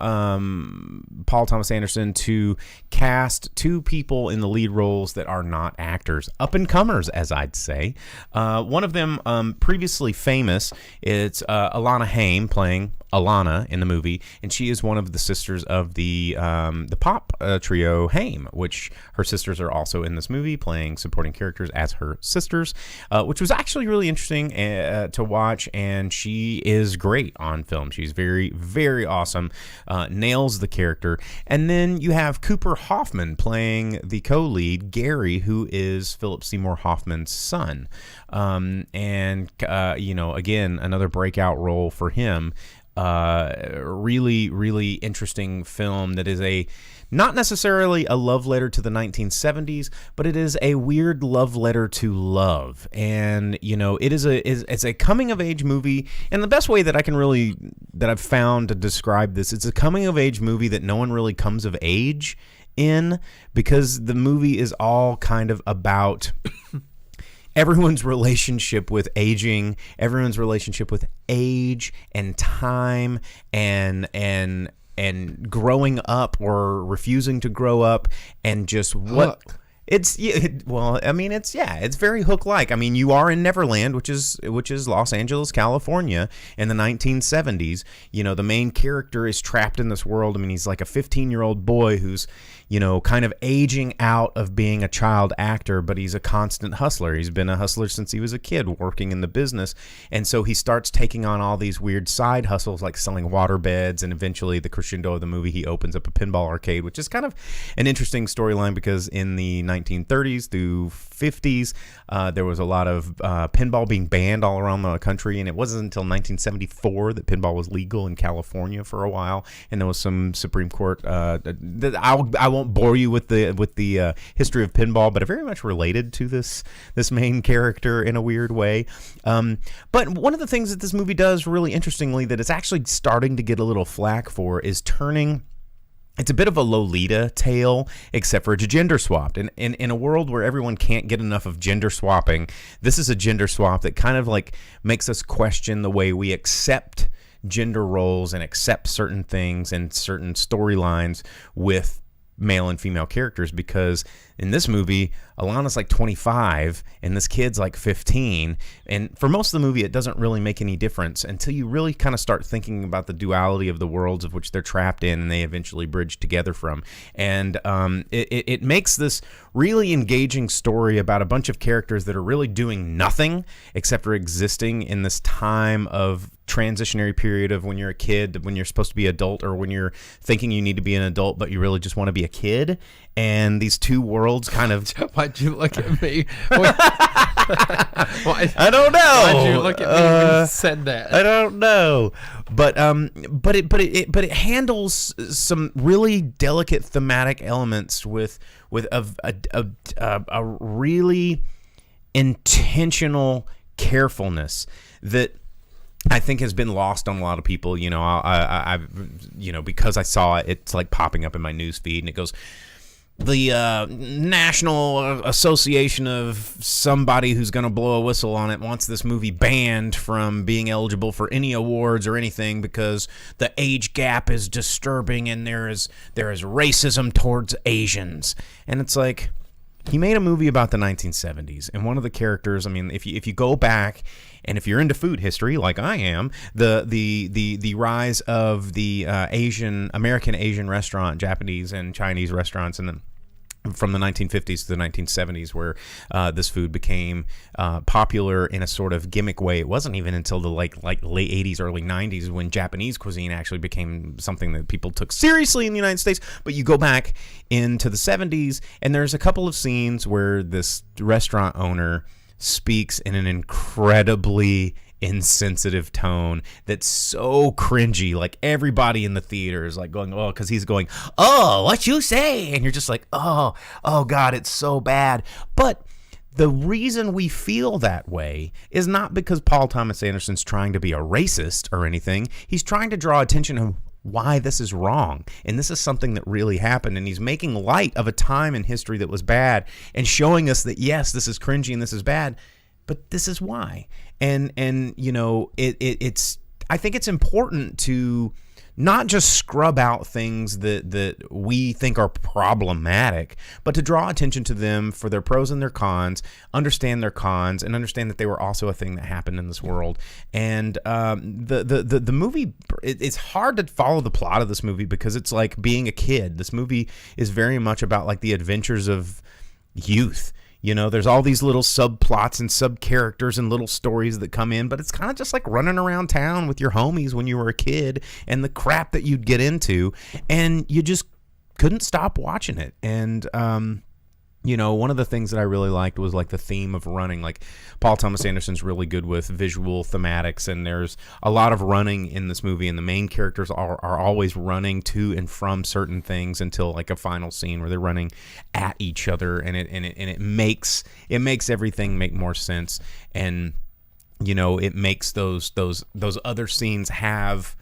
Paul Thomas Anderson to cast two people in the lead roles that are not actors, up and comers, as I'd say. One of them, previously famous, it's Alana Haim playing Alana in the movie, and she is one of the sisters of the pop trio Haim, which her sisters are also in this movie playing supporting characters as her sisters, which was actually really interesting to watch, and she is great on film. She's very, very awesome, nails the character. And then you have Cooper Hoffman playing the co-lead, Gary, who is Philip Seymour Hoffman's son, and you know, again, another breakout role for him. Really, really interesting film that is not necessarily a love letter to the 1970s, but it is a weird love letter to love. And, you know, it's a coming of age movie. And the best way that I've found to describe this, it's a coming of age movie that no one really comes of age in, because the movie is all kind of about everyone's relationship with aging, everyone's relationship with age and time and growing up or refusing to grow up, and just what it's it's very Hook-like. I mean, you are in Neverland, which is Los Angeles, California in the 1970s. You know, the main character is trapped in this world. I mean, he's like a 15-year-old boy who's, you know, kind of aging out of being a child actor, but he's a constant hustler. He's been a hustler since he was a kid, working in the business. And so he starts taking on all these weird side hustles, like selling water beds, and eventually the crescendo of the movie, he opens up a pinball arcade, which is kind of an interesting storyline, because in the 1930s through 50s, there was a lot of pinball being banned all around the country, and it wasn't until 1974 that pinball was legal in California for a while, and there was some Supreme Court I won't bore you with the history of pinball, but it very much related to this main character in a weird way. But one of the things that this movie does really interestingly, that it's actually starting to get a little flack for, is turning. It's a bit of a Lolita tale, except for it's gender swapped. And in a world where everyone can't get enough of gender swapping, this is a gender swap that kind of like makes us question the way we accept gender roles and accept certain things and certain storylines with male and female characters, because in this movie, Alana's like 25 and this kid's like 15, and for most of the movie it doesn't really make any difference until you really kind of start thinking about the duality of the worlds of which they're trapped in and they eventually bridge together from. And it makes this really engaging story about a bunch of characters that are really doing nothing except for existing in this time of transitionary period of when you're a kid, when you're supposed to be adult, or when you're thinking you need to be an adult but you really just want to be a kid. And these two worlds kind of... Why'd you look at me? I don't know. Why'd you look at me when you said that? I don't know. But it handles some really delicate thematic elements with a really intentional carefulness that I think has been lost on a lot of people. You know, I've because I saw it, it's like popping up in my news feed, and it goes, the National Association of somebody who's going to blow a whistle on it wants this movie banned from being eligible for any awards or anything because the age gap is disturbing and there is racism towards Asians. And it's like, he made a movie about the 1970s, and one of the characters, I mean, if you go back, and if you're into food history like I am, the rise of the American Asian restaurant, Japanese and Chinese restaurants, and then from the 1950s to the 1970s, where this food became popular in a sort of gimmick way. It wasn't even until the like late 80s, early 90s when Japanese cuisine actually became something that people took seriously in the United States. But you go back into the 70s, and there's a couple of scenes where this restaurant owner speaks in an incredibly insensitive tone that's so cringy. Like everybody in the theater is like going, oh, because he's going, oh, what you say? And you're just like, oh God, it's so bad. But the reason we feel that way is not because Paul Thomas Anderson's trying to be a racist or anything. He's trying to draw attention to why this is wrong. And this is something that really happened. And he's making light of a time in history that was bad and showing us that, yes, this is cringy and this is bad, but this is why. And you know, it's I think it's important to not just scrub out things that we think are problematic, but to draw attention to them for their pros and their cons, understand their cons, and understand that they were also a thing that happened in this world. And the movie, it's hard to follow the plot of this movie because it's like being a kid. This movie is very much about like the adventures of youth. You know, there's all these little subplots and sub-characters and little stories that come in, but it's kind of just like running around town with your homies when you were a kid and the crap that you'd get into, and you just couldn't stop watching it. And, you know, one of the things that I really liked was like the theme of running. Like Paul Thomas Anderson's really good with visual thematics, and there's a lot of running in this movie, and the main characters are always running to and from certain things until like a final scene where they're running at each other, and it makes everything make more sense. And you know, it makes those other scenes have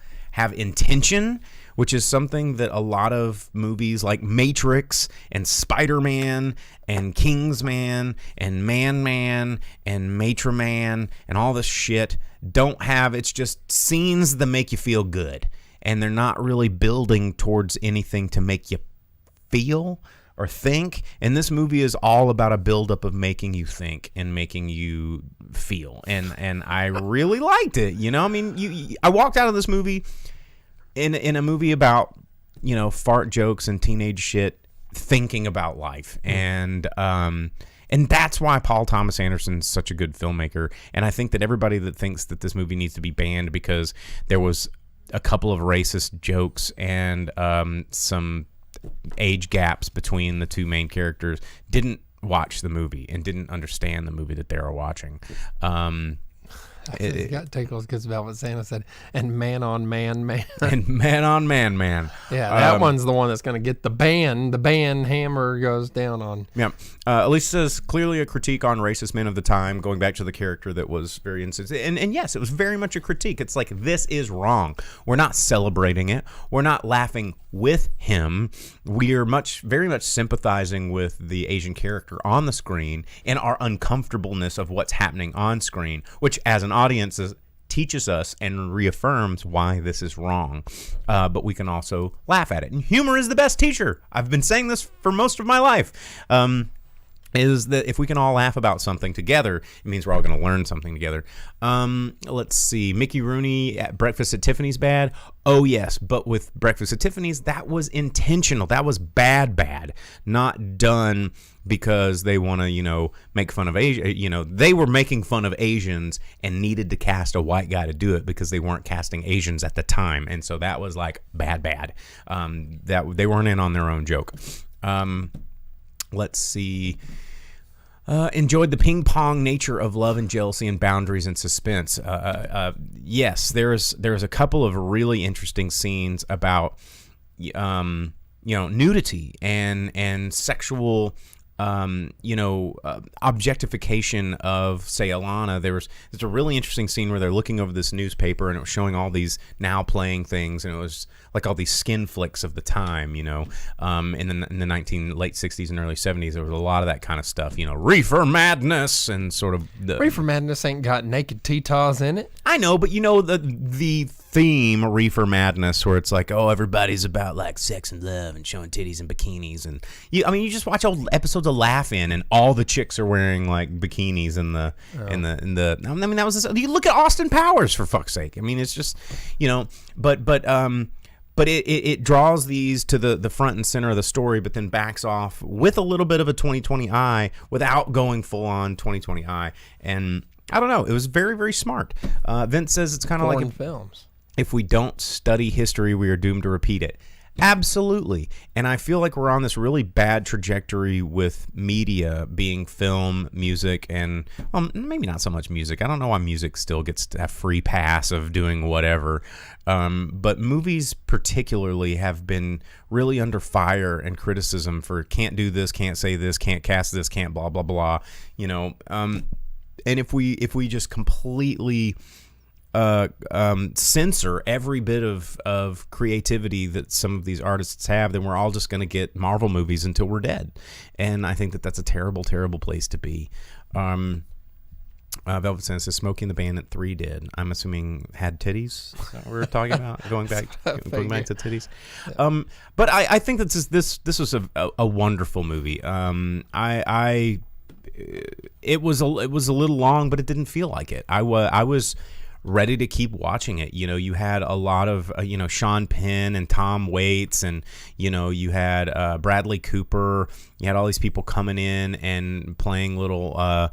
intention, which is something that a lot of movies like Matrix and Spider-Man and Kingsman and Man and Matraman and all this shit don't have. It's just scenes that make you feel good, and they're not really building towards anything to make you feel or think. And this movie is all about a buildup of making you think and making you feel, and I really liked it. You know, I mean, I walked out of this movie in a movie about, you know, fart jokes and teenage shit, thinking about life. And that's why Paul Thomas Anderson's such a good filmmaker. And I think that everybody that thinks that this movie needs to be banned because there was a couple of racist jokes and some age gaps between the two main characters didn't watch the movie and didn't understand the movie that they were watching. It got tickled because about what Santa said, and man on man. And man on man. Yeah, that one's the one that's going to get the ban. The ban hammer goes down on. Yeah. Elise says, clearly a critique on racist men of the time, going back to the character that was very insensitive. And yes, it was very much a critique. It's like, this is wrong. We're not celebrating it. We're not laughing with him. We are very much sympathizing with the Asian character on the screen and our uncomfortableness of what's happening on screen, which as an audience teaches us and reaffirms why this is wrong. But we can also laugh at it. And humor is the best teacher. I've been saying this for most of my life. Is that if we can all laugh about something together, it means we're all going to learn something together. Let's see. Mickey Rooney at Breakfast at Tiffany's bad. Oh, yes. But with Breakfast at Tiffany's, that was intentional. That was bad. Not done because they want to, you know, make fun of Asia. You know, they were making fun of Asians and needed to cast a white guy to do it because they weren't casting Asians at the time. And so that was like bad. That they weren't in on their own joke. Let's see. Enjoyed the ping pong nature of love and jealousy and boundaries and suspense. Yes, there's a couple of really interesting scenes about, you know, nudity and sexual, objectification of, say, Alana. There's a really interesting scene where they're looking over this newspaper and it was showing all these now playing things, and it was like all these skin flicks of the time, you know. In the late 60s and early 70s, there was a lot of that kind of stuff, you know, reefer madness and sort of the reefer madness ain't got naked Tita's in it. I know, but you know the theme reefer madness, where it's like, oh, everybody's about like sex and love and showing titties and bikinis, and you just watch old episodes of Laugh-In and all the chicks are wearing like bikinis in the. I mean, that was you look at Austin Powers, for fuck's sake. I mean, it's just, you know, but it draws these to the front and center of the story, but then backs off with a little bit of a 2020 eye without going full on 2020 eye. And I don't know, it was very, very smart. Vince says it's kind of like films. If we don't study history, we are doomed to repeat it. Absolutely. And I feel like we're on this really bad trajectory with media being film, music, and maybe not so much music. I don't know why music still gets a free pass of doing whatever. But movies particularly have been really under fire and criticism for can't do this, can't say this, can't cast this, can't blah, blah, blah. And if we just completely censor every bit of creativity that some of these artists have, then we're all just going to get Marvel movies until we're dead. And I think that that's a terrible, terrible place to be. Velvet Sense says Smokey and the Bandit 3 did. I'm assuming had titties. Is that what we're talking about? going back to titties. But I think that this was a wonderful movie. It was a little long, but it didn't feel like it. I was ready to keep watching it. You had a lot of Sean Penn and Tom Waits, and you had Bradley Cooper. You had all these people coming in and playing little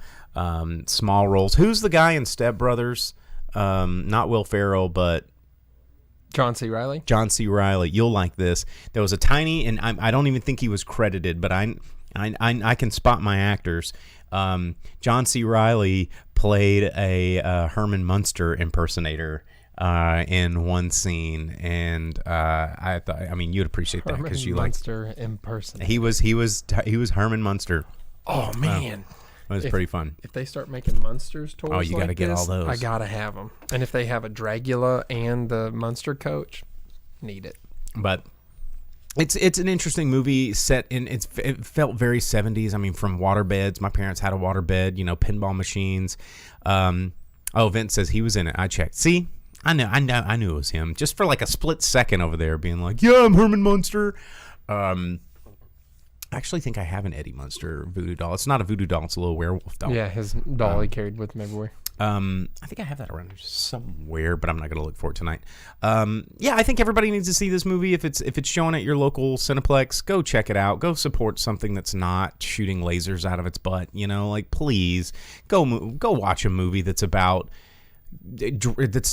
small roles. Who's the guy in Step Brothers? Not Will Ferrell, but John C. Reilly. John C. Reilly. You'll like this. There was a tiny, and I don't even think he was credited, but I can spot my actors. John C. Reilly played a Herman Munster impersonator in one scene, and I thought, you'd appreciate that because you like Munster impersonator. He was Herman Munster. Oh man. It was pretty fun. If they start making Munsters toys, you got to get all those. I gotta have them. And if they have a Dragula and the Munster coach, need it. But it's an interesting movie set in. It felt very 70s. From waterbeds. My parents had a waterbed. Pinball machines. Vince says he was in it. I checked. See, I knew it was him. Just for like a split second over there, being like, "Yeah, I'm Herman Munster." I actually think I have an Eddie Munster voodoo doll. It's not a voodoo doll. It's a little werewolf doll. Yeah, his doll he carried with him everywhere. I think I have that around somewhere, but I'm not going to look for it tonight. I think everybody needs to see this movie. If it's showing at your local Cineplex, go check it out. Go support something that's not shooting lasers out of its butt. Please go watch a movie that's a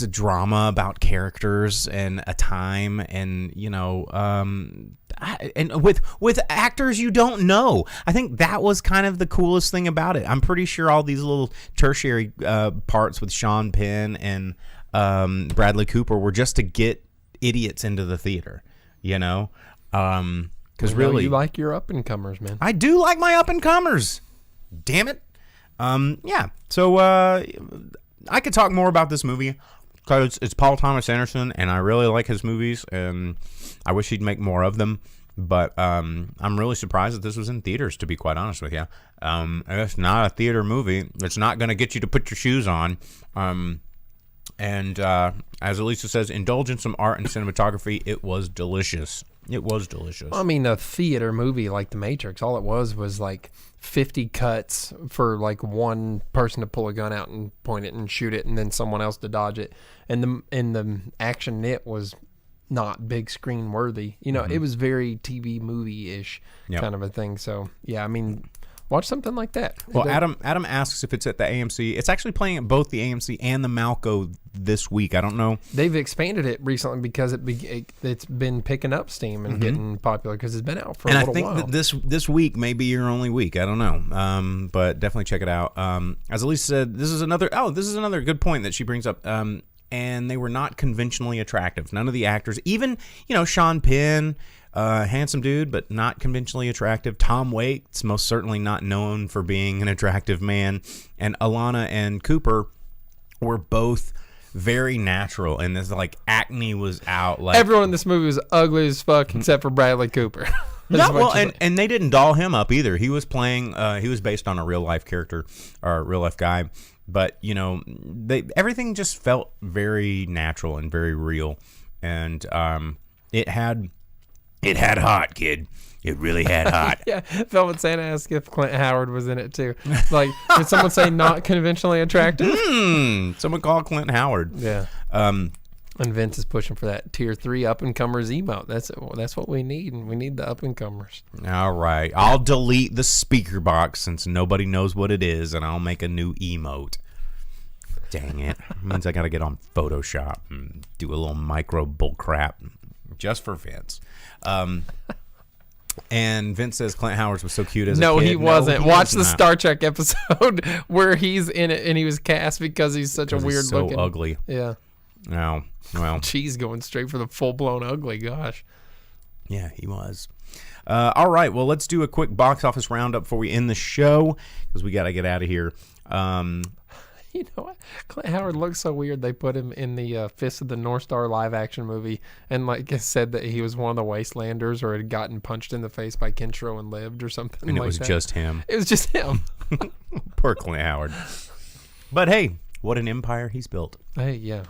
drama about characters and a time, and and with actors you don't know. I think that was kind of the coolest thing about it. I'm pretty sure all these little tertiary parts with Sean Penn and Bradley Cooper were just to get idiots into the theater, because really you like your up and comers, man. I do like my up and comers. Damn it. So I could talk more about this movie because it's Paul Thomas Anderson, and I really like his movies, and I wish he'd make more of them. But I'm really surprised that this was in theaters, to be quite honest with you. It's not a theater movie. It's not going to get you to put your shoes on. And as Elisa says, indulge in some art and cinematography. It was delicious. It was delicious. A theater movie like The Matrix, all it was like 50 cuts for like one person to pull a gun out and point it and shoot it, and then someone else to dodge it. And the action in it was not big screen worthy. It was very TV movie-ish kind of a thing. So, yeah, watch something like that. Well, Adam asks if it's at the AMC. It's actually playing at both the AMC and the Malco this week. I don't know. They've expanded it recently because it's been picking up steam and getting popular because it's been out for a little while. And I think that this week may be your only week. I don't know. But definitely check it out. As Elise said, this is another good point that she brings up. And they were not conventionally attractive. None of the actors, even, Sean Penn, handsome dude, but not conventionally attractive. Tom Waits, most certainly not known for being an attractive man. And Alana and Cooper were both very natural. And this acne was out. Everyone in this movie was ugly as fuck except for Bradley Cooper. And they didn't doll him up either. He was playing. He was based on a real life character or a real life guy. But everything just felt very natural and very real, and it had hot, kid. It really had hot. Yeah, Velvet Santa asked if Clint Howard was in it too. Did someone say not conventionally attractive? Someone call Clint Howard. Yeah. And Vince is pushing for that tier 3 up and comers emote. That's what we need, and we need the up and comers. All right, I'll delete the speaker box since nobody knows what it is, and I'll make a new emote. Dang it! Means I gotta get on Photoshop and do a little micro bull crap just for Vince. And Vince says Clint Howard was so cute as a kid. He wasn't. Watch the not. Star Trek episode where he's in it and he was cast because he's such a weird so looking. Ugly. Yeah. No. Well. She's going straight for the full blown ugly. Gosh. Yeah, he was. All right. Well, let's do a quick box office roundup before we end the show because we got to get out of here. You know what? Clint Howard looks so weird. They put him in the Fist of the North Star live action movie and said that he was one of the Wastelanders or had gotten punched in the face by Kentro and lived or something. And it like was that. just him. It was just him. Poor Clint Howard. But hey, what an empire he's built. Hey, yeah.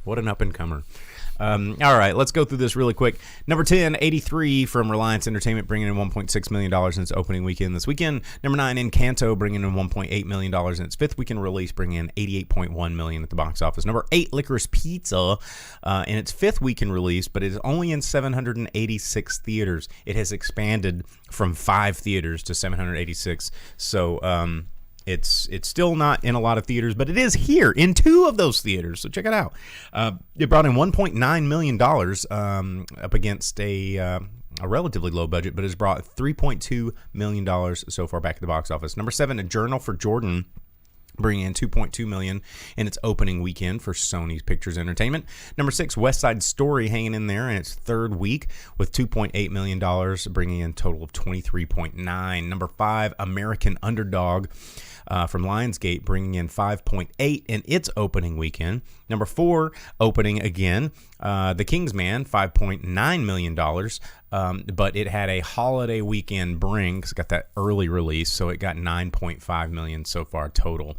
What an up-and-comer. All right, let's go through this really quick. Number 10, 83 from Reliance Entertainment, bringing in $1.6 million in its opening weekend this weekend. Number 9, Encanto, bringing in $1.8 million in its fifth weekend release, bringing in $88.1 million at the box office. Number 8, Licorice Pizza, in its fifth weekend release, but it is only in 786 theaters. It has expanded from 5 theaters to 786. So, It's still not in a lot of theaters, but it is here in 2 of those theaters. So check it out. It brought in $1.9 million up against a relatively low budget, but has brought $3.2 million so far back at the box office. Number 7, A Journal for Jordan, bringing in $2.2 million in its opening weekend for Sony's Pictures Entertainment. Number 6, West Side Story, hanging in there in its third week with $2.8 million, bringing in a total of $23.9. Number 5, American Underdog, from Lionsgate, bringing in $5.8 in its opening weekend. Number 4, opening again, The King's Man, $5.9 million, but it had a holiday weekend bring because it got that early release, so it got $9.5 million so far total.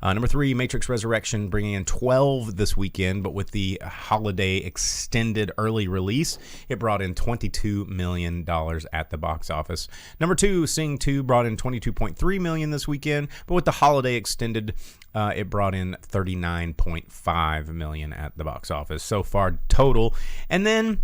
Number 3, Matrix Resurrection, bringing in 12 this weekend, but with the holiday extended early release, it brought in $22 million at the box office. Number 2, Sing 2, brought in $22.3 million this weekend, but with the holiday extended, it brought in $39.5 million at the box office so far total. And then,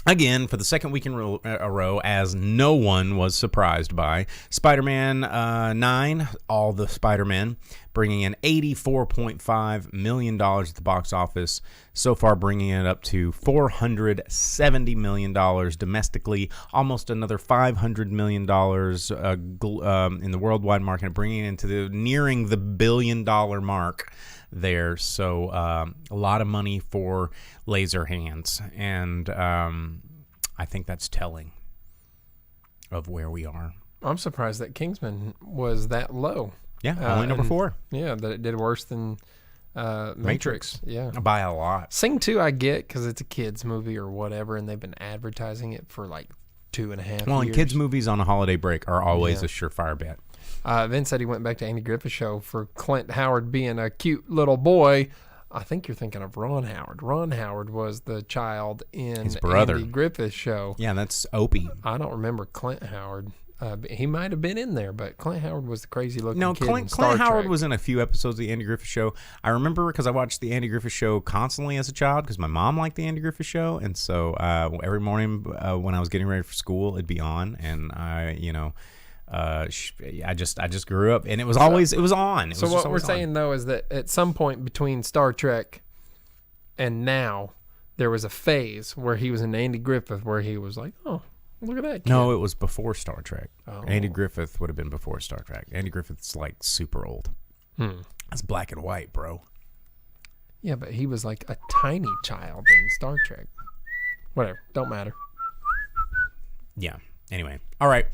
again, for the second week in a row, as no one was surprised by, Spider-Man 9, All the Spider-Men, bringing in $84.5 million at the box office, so far bringing it up to $470 million domestically, almost another $500 million in the worldwide market, bringing it into nearing the $1 billion mark there. So a lot of money for laser hands, and I think that's telling of where we are. I'm surprised that Kingsman was that low. Yeah, only number 4. Yeah, that it did worse than Matrix. Yeah, by a lot. Sing 2 I get because it's a kids movie or whatever, and they've been advertising it for like 2.5 years. Well, and kids movies on a holiday break are always a surefire bet. Vince said he went back to Andy Griffith's show for Clint Howard being a cute little boy. I think you're thinking of Ron Howard. Ron Howard was the child in his brother. Andy Griffith's show. Yeah, that's Opie. I don't remember Clint Howard. He might have been in there, but Clint Howard was the crazy looking kid in Star Clint Howard Trek. was in a few episodes of the Andy Griffith Show. I remember because I watched the Andy Griffith Show constantly as a child because my mom liked the Andy Griffith Show, and so every morning when I was getting ready for school, it'd be on, and I just grew up, and it was always on. So what we're saying though is that at some point between Star Trek and now, there was a phase where he was in Andy Griffith where he was like, oh, look at that kid. No, it was before Star Trek. Oh. Andy Griffith would have been before Star Trek. Andy Griffith's like super old. That's black and white, bro. Yeah, but he was like a tiny child in Star Trek. Whatever, don't matter. Yeah. Anyway, all right.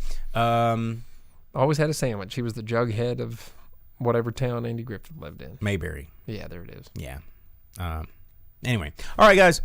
Always had a sandwich. He was the jughead of whatever town Andy Griffith lived in. Mayberry. Yeah, there it is. Yeah. Anyway, all right, guys.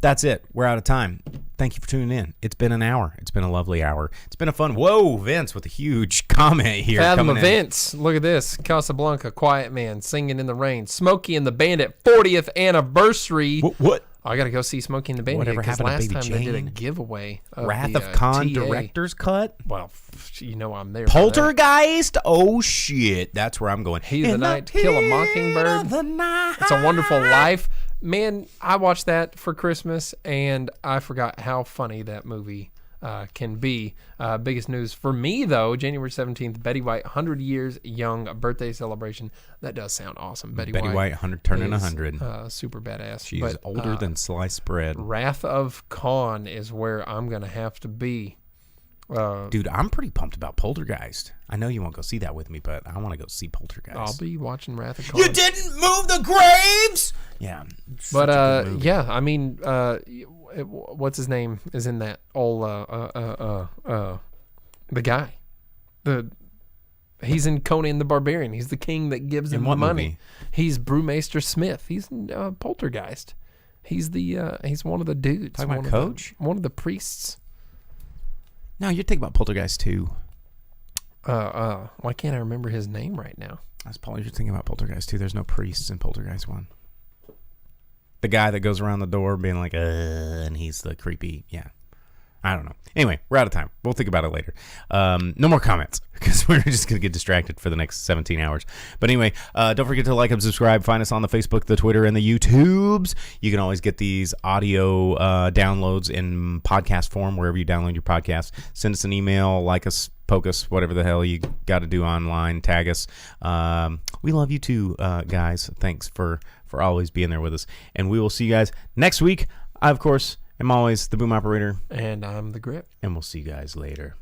That's it. We're out of time. Thank you for tuning in. It's been an hour. It's been a lovely hour. It's been a fun. Whoa, Vince with a huge comment here. Fathom events. Look at this. Casablanca, Quiet Man, Singing in the Rain, Smokey and the Bandit, 40th anniversary. What? I got to go see Smokey and the Bandit. Whatever happened to last Baby time Jane? they did a giveaway of Wrath the, of Khan TA. director's cut? Well, you know I'm there. Poltergeist? Oh, shit. That's where I'm going. Heat of the Night, To Kill a Mockingbird. It's a Wonderful Life. Man, I watched that for Christmas, and I forgot how funny that movie can be. Biggest news for me, though, January 17th, Betty White, 100 years young, birthday celebration. That does sound awesome. Betty White, 100, turning 100. Super badass. She's older than sliced bread. Wrath of Khan is where I'm going to have to be. Dude, I'm pretty pumped about Poltergeist. I know you won't go see that with me, but I want to go see Poltergeist. I'll be watching Wrath of Khan. You didn't move the graves! Yeah. But, yeah, I mean, what's his name is in that? The guy. He's in Conan the Barbarian. He's the king that gives him the money. Movie? He's Brewmaster Smith. He's in Poltergeist. He's he's one of the dudes. Talking about Coach? One of the priests. No, you're thinking about Poltergeist 2. Why can't I remember his name right now? That's probably you're thinking about Poltergeist 2. There's no priests in Poltergeist 1. The guy that goes around the door being like, and he's the creepy, yeah. I don't know. Anyway, we're out of time. We'll think about it later. No more comments because we're just going to get distracted for the next 17 hours. But anyway, don't forget to like and subscribe. Find us on the Facebook, the Twitter, and the YouTubes. You can always get these audio downloads in podcast form wherever you download your podcast. Send us an email, like us, poke us, whatever the hell you got to do online. Tag us. We love you too, guys. Thanks for always being there with us. And we will see you guys next week. I, of course, am always the boom operator. And I'm the grip. And we'll see you guys later.